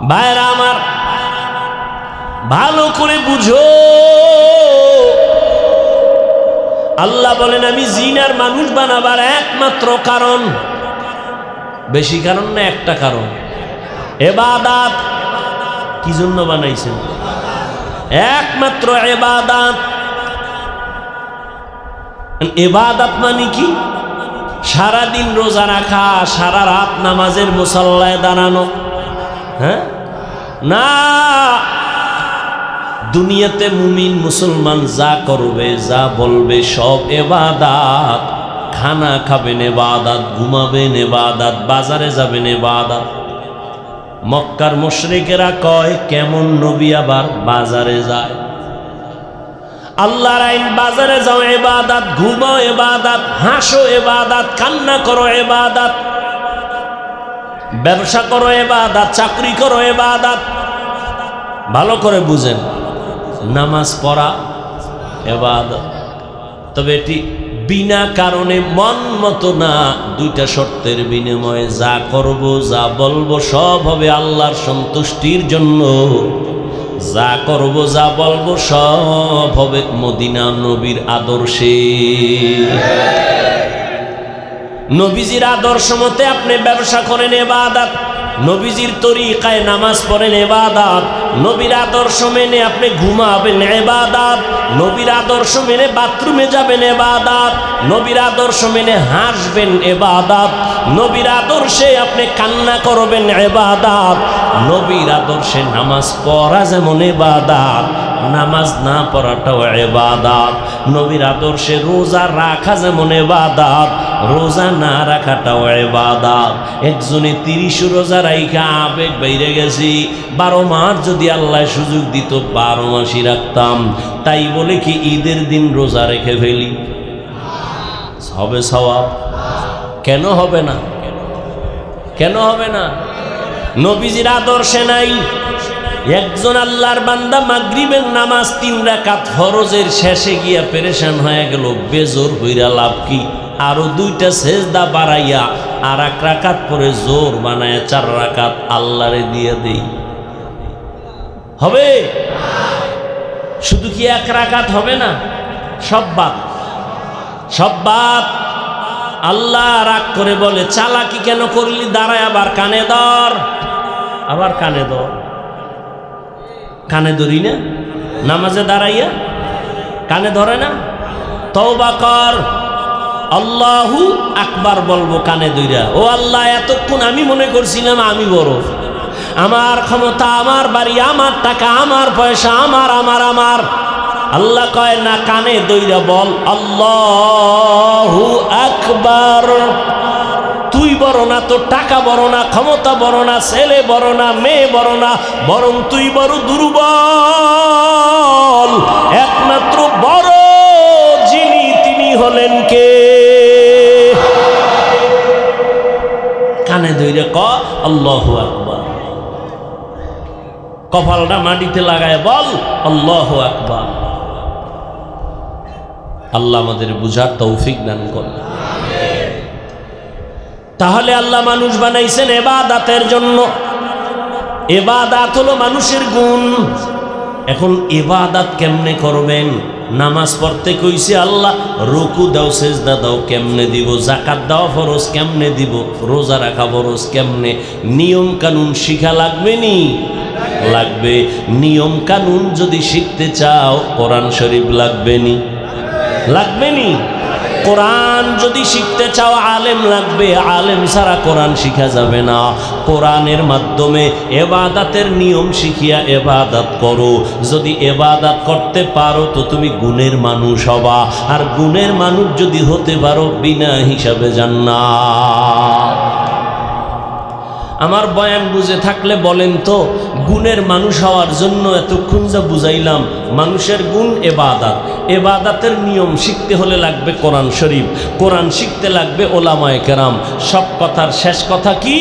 ভাইরা আমার, ভালো করে বুঝো, আল্লাহ বলেন আমি জিনার মানুষ বানাবার একমাত্র কারণ, বেশি কারণ না, একটা কারণ, ইবাদত। কি জন্য বানাইছেন? একমাত্র ইবাদত। ইবাদত মানে কি? সারাদিন রোজা রাখা, সারা রাত নামাজের মুসাল্লায় দাঁড়ানো? হ্যাঁ না, দুনিয়াতে মুমিন মুসলমান যা করবে, যা বলবে সব ইবাদত। খানা খাবেন ইবাদত, ঘুমাবেন ইবাদত, বাজারে যাবেন ইবাদত। মক্কার মুশরিকেরা কয় কেমন নবী আবার বাজারে যায়? আল্লাহর আইন, বাজারে যাও ইবাদত, ঘুমাও ইবাদত, হাসো ইবাদত, কান্না করো ইবাদত, ব্যবসা করো ইবাদত, চাকরি করো ইবাদত। ভালো করে বুঝেন, নামাজ পড়া ইবাদত, তবে এটি বিনা কারণে মন মতো না, দুইটা শর্তের বিনিময়ে যা করব, যা বলবো সব হবে আল্লাহর সন্তুষ্টির জন্য। যা করব, যা বলবো সব হবে মদিনা নবীর আদর্শে। নবীজির আদর্শ মতে আপনি ব্যবসা করেন ইবাদত, নবীজির তরিকায় নামাজ পড়েন ইবাদত, নবীর আদর্শ মেনে আপনি ঘুমাবেন ইবাদত, নবীর আদর্শ মেনে বাথরুমে যাবেন ইবাদত, নবীর আদর্শ মেনে হাসবেন ইবাদত, নবীর আদর্শে আপনি কান্না করবেন ইবাদত, নবীর আদর্শে নামাজ পড়া যেমন ইবাদত, নামাজ না পড়াটাও ইবাদত, নবীর আদর্শে রোজা রাখা যেমন ইবাদত, রোজা না রাখাটাও ইবাদত। একজনে 30 রোজা রাইখা আবেগ বাইরে গেছি, 12 মাস যদি আল্লাহ সুযোগ দিত 12 মাসই রাখতাম, তাই বলে কি ঈদের দিন রোজা রেখে ফেলি? হবে সওয়াব? কেন হবে না? কেন হবে না? নবীজির আদর্শে নাই। একজন আল্লাহর বান্দা মাগরিবের নামাজ 3 রাকাত ফরজের শেষে গিয়া পেরেশান হয়ে গেল, বেজোর হইরা লাভ কি? আরো 2টা সেজদা বাড়াইয়া আর 1 রাকাত পরে জোর বানায় 4 রাকাত আল্লাহরে দিয়ে দেই, হবে? শুধু কি 1 রাকাত হবে না? সব বাদ, সব বাদ। আল্লাহ রাগ করে বলে, চালাকি কেন করলি? দাঁড়ায় আবার কানে ধর, আবার কানে ধর। কানে ধরি না? নামাজে দাঁড়াইয়া কানে ধরে না? তওবা কর, আল্লাহু আকবার বলবো কানে ধইরা। ও আল্লাহ, এতক্ষণ আমি মনে করছিলাম আমি বড়, আমার ক্ষমতা, আমার বাড়ি, আমার টাকা, আমার পয়সা, আমার আমার আমার। আল্লাহ কয় না, কানে ধইরা বল আল্লাহু আকবার। তুই বড় না, তোর টাকা বড় না, ক্ষমতা বড় না, ছেলে বড় না, মেয়ে বড় না, বরং তুই বড় দুর্বল। একমাত্র বড় যিনি, তিনি হলেন কে? কানে ধইরা ক আল্লাহু আকবার, কপালটা মাটিতে লাগায় বল আল্লাহু আকবার। আল্লাহ আমাদের বুঝার তৌফিক দান করুন। তাহলে আল্লাহ মানুষ বানাইছেন ইবাদতের জন্য। ইবাদত হলো মানুষের গুণ। এখন ইবাদত কেমনে করবেন? নামাজ পড়তে কইছে আল্লাহ, রুকু দাও, সেজদা দাও, কেমনে দিব? যাকাত দাও ফরজ, কেমনে দিব? রোজা রাখা ফরজ, কেমনে? নিয়ম কানুন শিখা লাগবে নি? লাগবে। নিয়ম কানুন যদি শিখতে চাও কোরআন শরীফ লাগবে নি? লাগবে নি? কোরআন যদি শিখতে চাও আলেম লাগবে, আলেম ছাড়া কোরআন শিখা যাবে না। কোরআনের মাধ্যমে ইবাদতের নিয়ম শিখিয়া ইবাদত করো। যদি ইবাদত করতে পারো তো তুমি গুণের মানুষ হবা, আর গুণের মানুষ যদি হতে পারো বিনা হিসাবে জান্নাত। আমার বয়ান বুঝে থাকলে বলেন তো, গুণের মানুষ হওয়ার জন্য এতক্ষণ যা বুঝাইলাম, মানুষের গুণ ইবাদত। ইবাদতের নিয়ম শিখতে হলে লাগবে কোরআন শরীফ, কোরআন শিখতে লাগবে ওলামায়ে কেরাম। সব কথার শেষ কথা কি?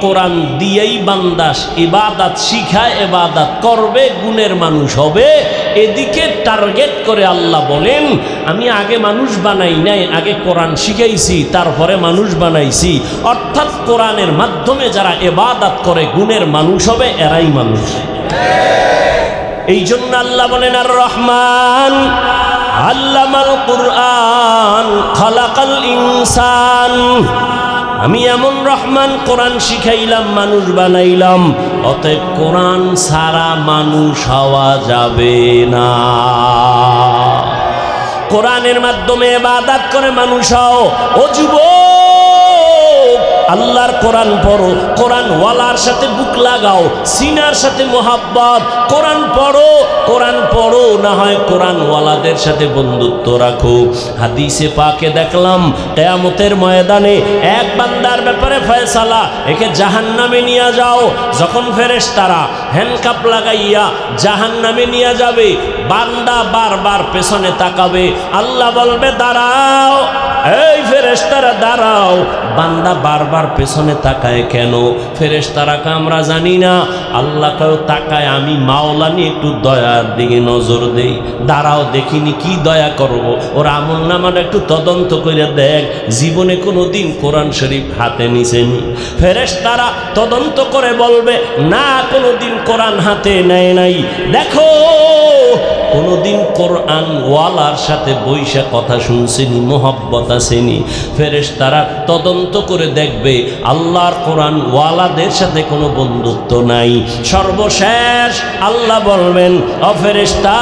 কোরআন দিয়েই বান্দাস ইবাদত শিখায়, ইবাদত করবে, গুণের মানুষ হবে, এদিকে টার্গেট করে আল্লাহ বলেন আমি আগে মানুষ বানাই নাই, আগে কোরআন শিখাইছি, তারপরে মানুষ বানাইছি। অর্থাৎ কোরআনের মাধ্যমে যারা ইবাদত করে গুণের মানুষ হবে, এরাই মানুষ। এই জন্য আল্লাহ বলেন আর রহমান আল্লামাল কুরআন খালাকাল ইনসান, আমি এমন রহমান কোরআন শিখাইলাম, মানুষ বানাইলাম, অতএব কোরআন ছাড়া মানুষ হওয়া যাবে না। কোরআনের মাধ্যমে ইবাদত করে মানুষ হও। ও যুবক, আল্লাহর কোরআন পড়ো, কোরআন ওয়ালার সাথে বুক লাগাও, সিনার সাথে মোহাব্বত, কোরআন পড়ো, কোরআন পড়ো, না হয় কোরআন ওয়ালাদের সাথে বন্ধুত্ব রাখো। হাদিসে পাকে দেখলাম কিয়ামতের ময়দানে এক বান্দার ব্যাপারে ফয়সালা, একে জাহান্নামে নিয়ে যাও। যখন ফেরেশতারা হ্যান্ডকাপ লাগাইয়া জাহান্নামে নিয়ে যাবে, বান্দা বারবার পেছনে তাকাবে, আল্লাহ বলবে দাঁড়াও, এই ফেরেশতারা দাঁড়াও। বান্দা বারবার পেছনে তাকায় কেন? ফেরেশতারাকে আমরা জানি না, আল্লাহকেও তাকায়, আমি মাওলা নিয়ে একটু দয়ার দিকে নজর দেই, দাঁড়াও দেখিনি কি দয়া করব, ওর আমল নামাটা একটু তদন্ত করে দেখ, জীবনে কোনো দিন কোরআন শরীফ হাতে নিছেনি। ফেরেশতারা তদন্ত করে বলবে না, কোনো দিন কোরআন হাতে নেয় নাই। দেখো কোনোদিন কোরআন ওয়ালার সাথে বৈশা কথা শুনছেনি, মোহাব্বত আসেনি। ফেরেশতারা তদন্ত করে দেখবে আল্লাহর কোরআন ওয়ালাদের সাথে কোনো বন্ধুত্ব নাই। সর্বশেষ আল্লাহ বলবেন, ও ফেরেশতা,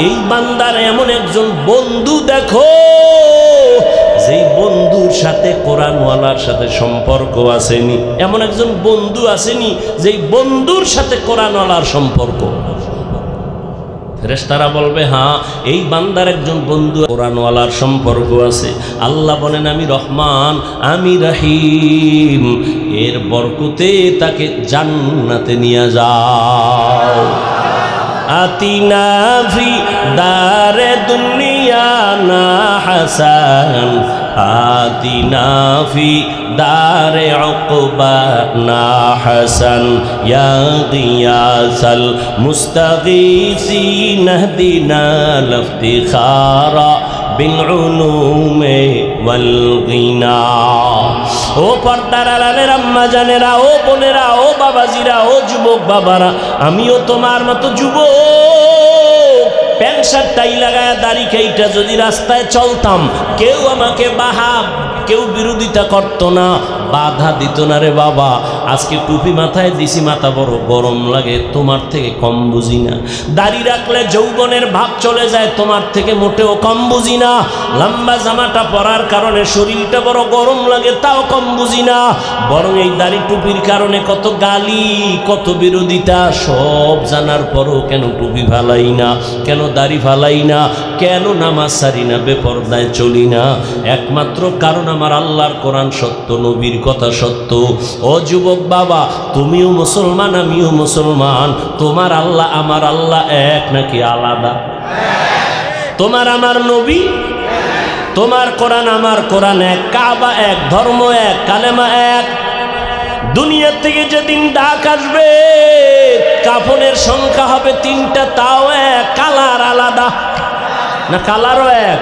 এই বান্দার এমন একজন বন্ধু দেখো, যেই বন্ধুর সাথে কোরআনওয়ালার সাথে সম্পর্ক আসেনি। এমন একজন বন্ধু আসেনি যেই বন্ধুর সাথে কোরআনওয়ালার সম্পর্ক। ফেরেশতারা বলবে হ্যাঁ, এই বান্দার একজন বন্ধু কোরআনওয়ালার সম্পর্ক আছে। আল্লাহ বলেন আমি রহমান, আমি রহিম, এর বরকতে তাকে জান্নাতে নিয়ে যাও। আতিনা ফি দারে দুনিয়া না হাসান, আতিনা ফি দারে উকবা না হাসান, ইয়া গিয়াসাল মুস্তাগীসিন ইহদিনা লিফতিখারা বিল উলুমে ওয়াল গিনা। ও পর্দার আড়ালের আম্মা জানেরা, ও বোনেরা, ও বাবাজিরা, ও যুবক বাবারা, আমিও তোমার মতো যুবক, প্যান্ট শার্ট টাই লাগায় দাড়ি কেইটা যদি রাস্তায় চলতাম, কেউ আমাকে কেউ বিরোধিতা করতো না, বাধা দিত না। রে বাবা, আজকে টুপি মাথায় দিছি, মাথা বড় গরম লাগে, তোমার থেকে কম বুঝি না। দাড়ি রাখলে যৌবনের ভাব চলে যায়, তোমার থেকে মোটেও কম বুঝি না। লম্বা জামাটা পরার কারণে শরীরটা বড় গরম লাগে, তাও কম বুঝি না। বরং এই দাড়ি টুপির কারণে কত গালি, কত বিরোধিতা, সব জানার পরও কেন টুপি ফালাই না, কেন দাড়ি ফালাই না, কেন নামাজ সারি না, বেপরদায় চলি না? একমাত্র কারণ আমার আল্লাহর কোরআন সত্য, নবীর কথা সত্য। ও যুবক বাবা, তুমিও মুসলমান, আমিও মুসলমান, তোমার আল্লাহ আমার আল্লাহ এক নাকি আলাদা? তোমার আমার নবী, তোমার কোরআন আমার কোরআন এক, কাবা এক, ধর্ম এক, কালেমা এক। দুনিয়ার থেকে যেদিন ডাক আসবে, কাফনের সংখ্যা হবে 3টা, তাও এক, কালার আলাদা না, কালারও এক।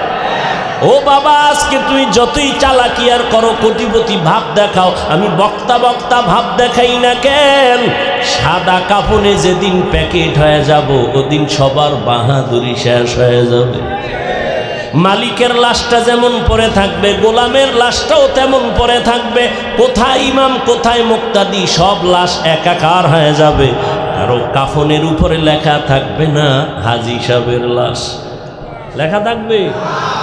ও বাবা, আজকে তুমি যতই চালাকি আর করো, কোটিপতি ভাব দেখাও, আমি বক্তা বক্তা ভাব দেখাই না কেন, সাদা কাফনে যেদিন প্যাকেট হয়ে যাব, ওদিন সবার বাহাদুরি শেষ হয়ে যাবে। মালিকের লাশটা যেমন পড়ে থাকবে, গোলামের লাশটাও তেমন পড়ে থাকবে। কোথায় ইমাম, কোথায় মুক্তাদি, সব লাশ একাকার হয়ে যাবে। কারো কাফনের উপরে লেখা থাকবে না হাজী সাহেবের লাশ, লেখা থাকবে?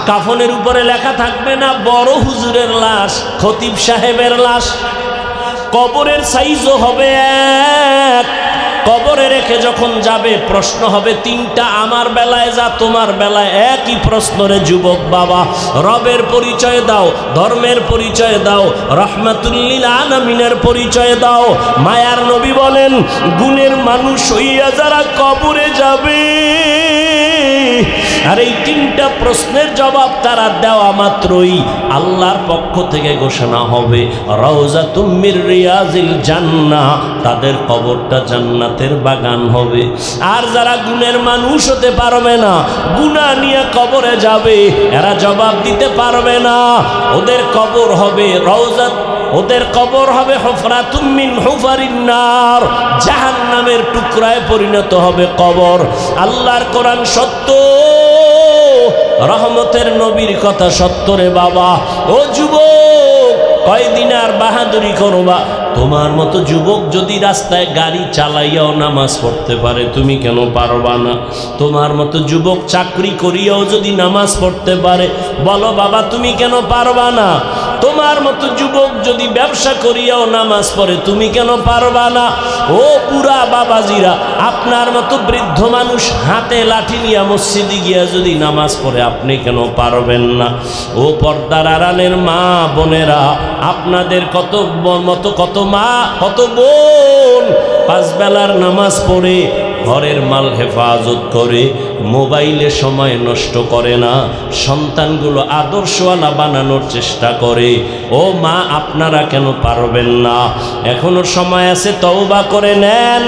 কাফনের উপরে লেখা থাকবে না বড় হুজুরের লাশ, খতিব সাহেবের লাশ। কবরের সাইজও হবে এক। কবরে রেখে যখন যাবে, প্রশ্ন হবে 3টা, আমার বেলায় যা তোমার বেলায় একই প্রশ্ন। রে যুবক বাবা, রবের পরিচয় দাও, ধর্মের পরিচয় দাও, রহমাতুল্লিল আলামিনের পরিচয় দাও। মায়ার নবী বলেন, গুণের মানুষ হইয়া যারা কবরে যাবে, আর এই তিনটা প্রশ্নের জবাব তারা দেওয়া মাত্রই আল্লাহর পক্ষ থেকে ঘোষণা হবে রাউযাতুম মির রিয়াজিল জান্নাহ, তাদের কবরটা জান্নাতের বাগান হবে। আর যারা গুণের মানুষ হতে পারবে না, গুনাহ নিয়ে কবরে যাবে, এরা জবাব দিতে পারবে না। ওদের কবর হবে রাউযাত, ওদের কবর হবে হুফরাতুম মিন হুফারিন নার, জাহান্নামের টুকরায় পরিণত হবে কবর। আল্লাহর কোরআন সত্য, রহমতের নবীর কথা সত্য রে বাবা। ও যুবক, কয়দিন আর বাহাদুরি করবা? তোমার মতো যুবক যদি রাস্তায় গাড়ি চালাইয়াও নামাজ পড়তে পারে, তুমি কেন পারবা না? তোমার মতো যুবক চাকরি করিয়াও যদি নামাজ পড়তে পারে, বলো বাবা তুমি কেন পারবা না? তোমার মতো যুবক যদি ব্যবসা করিয়াও নামাজ পড়ে, তুমি কেন পারবা না? ও বুড়া বাবাজিরা, আপনার মতো বৃদ্ধ মানুষ হাতে লাঠি নিয়ে মসজিদে গিয়া যদি নামাজ পড়ে, আপনি কেন পারবেন না? ও পর্দার আড়ালের মা বোনেরা, আপনাদের কত মা কত বোন পাঁচ বেলার নামাজ পড়ে ঘরের মাল হেফাজত করে, মোবাইলে সময় নষ্ট করে না, সন্তানগুলো আদর্শওয়ালা বানানোর চেষ্টা করে। ও মা, আপনারা কেন পারবেন না? এখনো সময় আছে, তওবা করে নেন।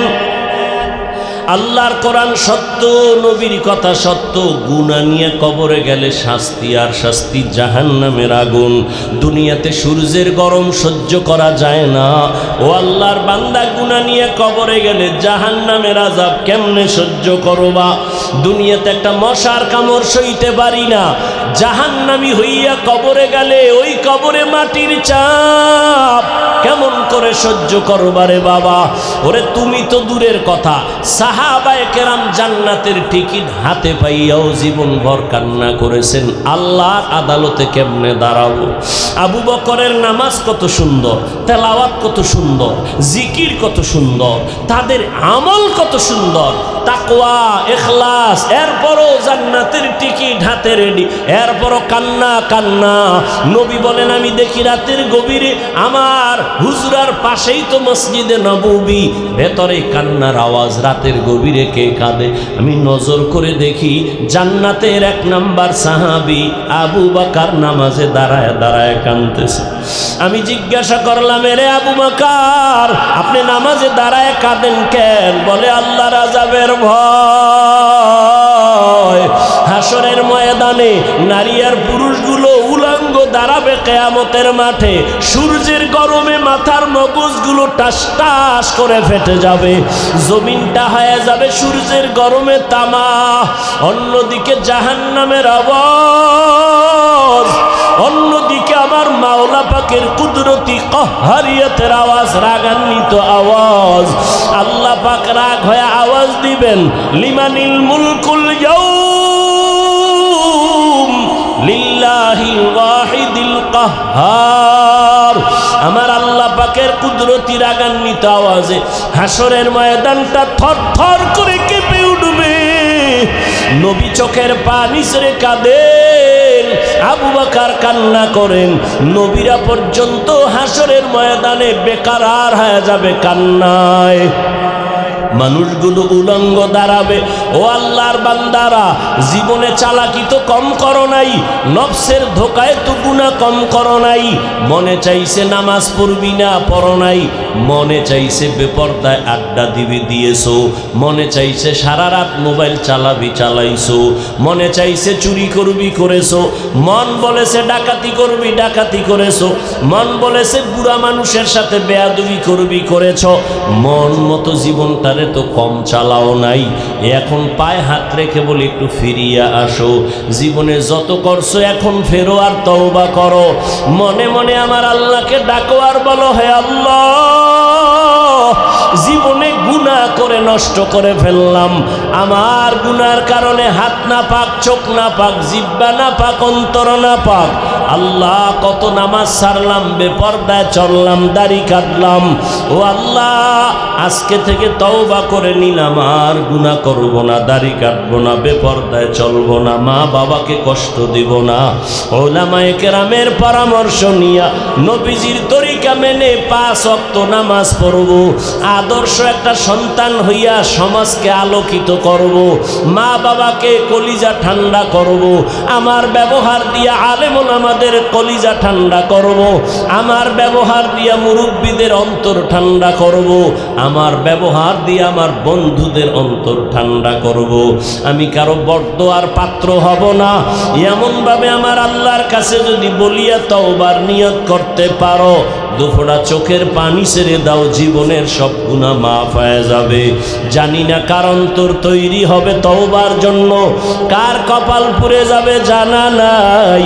আল্লাহর কোরআন সত্য, নবীর কথা সত্য। গুনাহ নিয়ে কবরে গেলে শাস্তি, আর শাস্তি জাহান্নামের আগুন। দুনিয়াতে সূর্যের গরম সহ্য করা যায় না। ও আল্লাহর বান্দা, গুনাহ নিয়ে কবরে গেলে জাহান্নামের আযাব কেমনে সহ্য করবা? দুনিয়াতে একটা মশার কামড় সইতে পারি না, জাহান্নামী হইয়া কবরে গেলে ওই কবরে মাটির চাপ কেমন করে সহ্য করবা রে বাবা? ওরে তুমি তো দূরের কথা, সাহাবায়ে কেরাম জান্নাতের টিকিট হাতে পাইয়াও জীবনভর কান্না করেছেন, আল্লাহর আদালতে কেমনে দাঁড়াবো। আবু বকরের নামাজ কত সুন্দর, তেলাওয়াত কত সুন্দর, জিকির কত সুন্দর, তাদের আমল কত সুন্দর, তাকওয়া ইখলাস, এরপরও জান্নাতের টিকিট হাতে রেডি, এরপরও কান্না কান্না। নবী বলেন, আমি দেখি রাতের গভীরে আমার হুজরার পাশেই তো মসজিদে নববী, ভেতরে কান্নার আওয়াজ, রাতের গভীরে কে কাঁদে? আমি নজর করে দেখি জান্নাতের 1 নাম্বার সাহাবী আবু বকর নামাজে দাঁড়ায় দাঁড়ায় কাঁদতেছে। আমি জিজ্ঞাসা করলাম, এরে আবু বকর, আপনি নামাজে দাঁড়ায় কাঁদেন কেন? বলে, আল্লাহর আযাবের ভয়। হাসরের ময়দানে নারী আর পুরুষগুলো উলঙ্গ দাঁড়াবে কিয়ামতের মাঠে, সূর্যের গরমে মাথার মগজগুলো টাস টাস করে ফেটে যাবে, জমিনটা হয়ে যাবে সূর্যের গরমে তামা। অন্যদিকে জাহান্নামের আওয়াজ, অন্যদিকে আমার মাওলা পাকের কুদরতি কাহ্হারিয়তের আওয়াজ, রাগান্বিত আওয়াজ। আল্লাহ পাক রাগ হয়ে আওয়াজ দিবেন, লিমানিল মুলকুল ইয়াউম লিল্লাহিল ওয়াহিদিল কাহ্হার। আমার আল্লাহ পাকের কুদরতি রাগান্বিত আওয়াজে হাসরের ময়দানটা থরথর করে কেঁপে উঠবে। নবী চোখের পানি ছেড়ে কাঁদেন, আবু বকর কান্না করেন, নবীরা পর্যন্ত হাসরের ময়দানে বেকারার হয়ে যাবে কান্নায়। মানুষগুলো উলঙ্গ দাঁড়াবে। ও আল্লাহর বান্দারা, জীবনে চালাকি তো কম করো নাই, নফসের ধোকায় তো গুনাহ কম করো নাই। মনে চাইছে নামাজ পড়বি না, পড়ো নাই। মনে চাইছে বেপরদায় আড্ডা দিবি, দিয়েছো। মনে চাইছে সারা রাত মোবাইল চালাবি, চালাইছো। মনে চাইছে চুরি করবি, করেছো। মন বলেছে ডাকাতি করবি, ডাকাতি করেছো। মন বলেছে বুড়া মানুষের সাথে বেয়াদবি করবি, করেছো। মন মতো জীবনটারে তো কম চালাও নাই। এখন পায়ে হাত রেখে বলি একটু ফিরিয়া আসো। জীবনে যত করছো এখন ফেরো আর তওবা করো। মনে মনে আমার আল্লাহকে ডাকো আর বলো, হে আল্লাহ, জীবনে গুনাহ করে নষ্ট করে ফেললাম। আমার গুনার কারণে হাত না পাক, চোখ না পাক, জিহ্বা না পাক, অন্তর না পাক। আল্লাহ কত নামাজ ছাড়লাম, বেপরদায় চললাম, দাড়ি কাটলাম। ও আল্লাহ আজকে থেকে তওবা করে নিলাম, আর গুনাহ করব না, দাড়ি কাটবো না, বেপরদায় চলবো না, মা বাবাকে কষ্ট দিব না। উলামায়ে কেরামের পরামর্শ নিয়া নবীজির তরিকা মেনে 5 ওয়াক্ত নামাজ পড়ব, আদর্শ একটা সন্তান হইয়া সমাজকে আলোকিত করব, মা বাবাকে কলিজা ঠান্ডা করব, আমার ব্যবহার দিয়া আলেম ওলামাদের কলিজা ঠান্ডা করব, আমার ব্যবহার দিয়া মুরব্বীদের অন্তর ঠান্ডা করব, আমার ব্যবহার দিয়ে আমার বন্ধুদের অন্তর ঠান্ডা করব। আমি কারো বরদোয়ার পাত্র হব না। এমনভাবে আমার আল্লাহর কাছে যদি বলিয়া তওবার নিয়ত করতে পারো, দুফোঁটা চোখের পানি ছেড়ে দাও, জীবনের সব গুনাহ মাফ হয়ে যাবে। জানি না কার অন্তর তৈরি হবে তওবার জন্য, কার কপাল পুড়ে যাবে জানা নাই।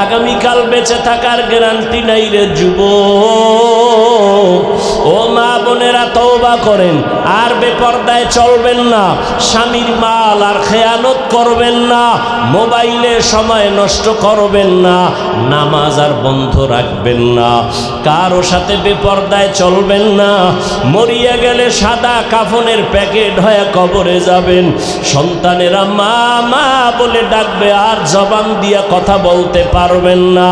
আগামীকাল বেঁচে থাকার গ্যারান্টি নাই রে যুবক। ও মা বোনেরা তওবা করেন, আর বেপরদায় চলবেন না, স্বামীর মাল আর খেয়ানত করবেন না, মোবাইলে সময় নষ্ট করবেন না, নামাজ আর বন্ধ রাখবেন না, কারো সাথে বেপরদায় চলবেন না। মরিয়া গেলে সাদা কাফনের প্যাকেট হয়ে কবরে যাবেন। সন্তানেরা মা মা বলে ডাকবে, আর জবান দিয়া কথা বলতে পারবেন না।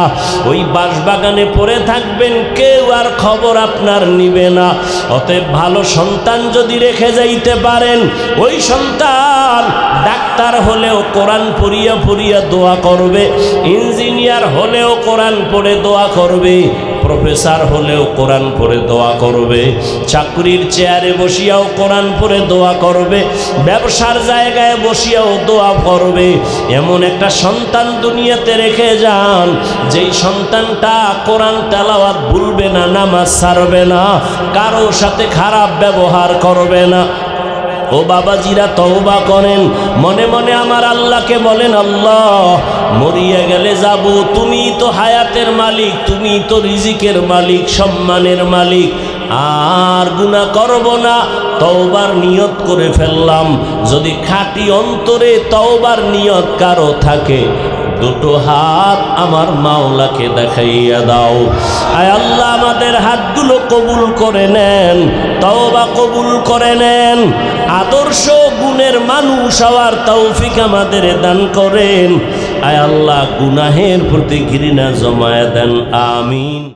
ওই বাঁশবাগানে পড়ে থাকবেন, কেউ আর খবর আপনার নিবে না। অতএব ভালো সন্তান যদি রেখে যাইতে পারেন, ওই সন্তান ডাক্তার হলেও কোরআন পড়িয়া পড়িয়া দোয়া করবে, ইঞ্জিনিয়ার হলেও কোরআন পড়ে দোয়া করবে, প্রফেসর হলেও কোরআন পড়ে দোয়া করবে, চাকরির চেয়ারে বসিয়াও কোরআন পড়ে দোয়া করবে, ব্যবসার জায়গায় বসিয়াও দোয়া করবে। এমন একটা সন্তান দুনিয়াতে রেখে যান, যেই সন্তানটা কোরআন তেলাওয়াত ভুলবে না, নামাজ ছাড়বে না, কারো সাথে খারাপ ব্যবহার করবে না। ও বাবাজিরা তওবা করেন, মনে মনে আমার আল্লাহকে বলেন, আল্লাহ মরিয়া গেলে যাব, তুমি তো হায়াতের মালিক, তুমি তো রিজিকের মালিক, সম্মানের মালিক, আর গুনাহ করব না, তওবার নিয়ত করে ফেললাম। যদি খাঁটি অন্তরে তওবার নিয়ত কারো থাকে, দুটো হাত আমার মাওলাকে দেখাইয়া দাও। আয় আল্লাহ আমাদের হাতগুলো কবুল করে নেন, তওবা কবুল করে নেন, আদর্শ গুণের মানুষ হওয়ার তৌফিক আমাদের দান করেন। আয় আল্লাহ গুনাহের প্রতি ঘৃণা জমায়ে দেন, আমিন।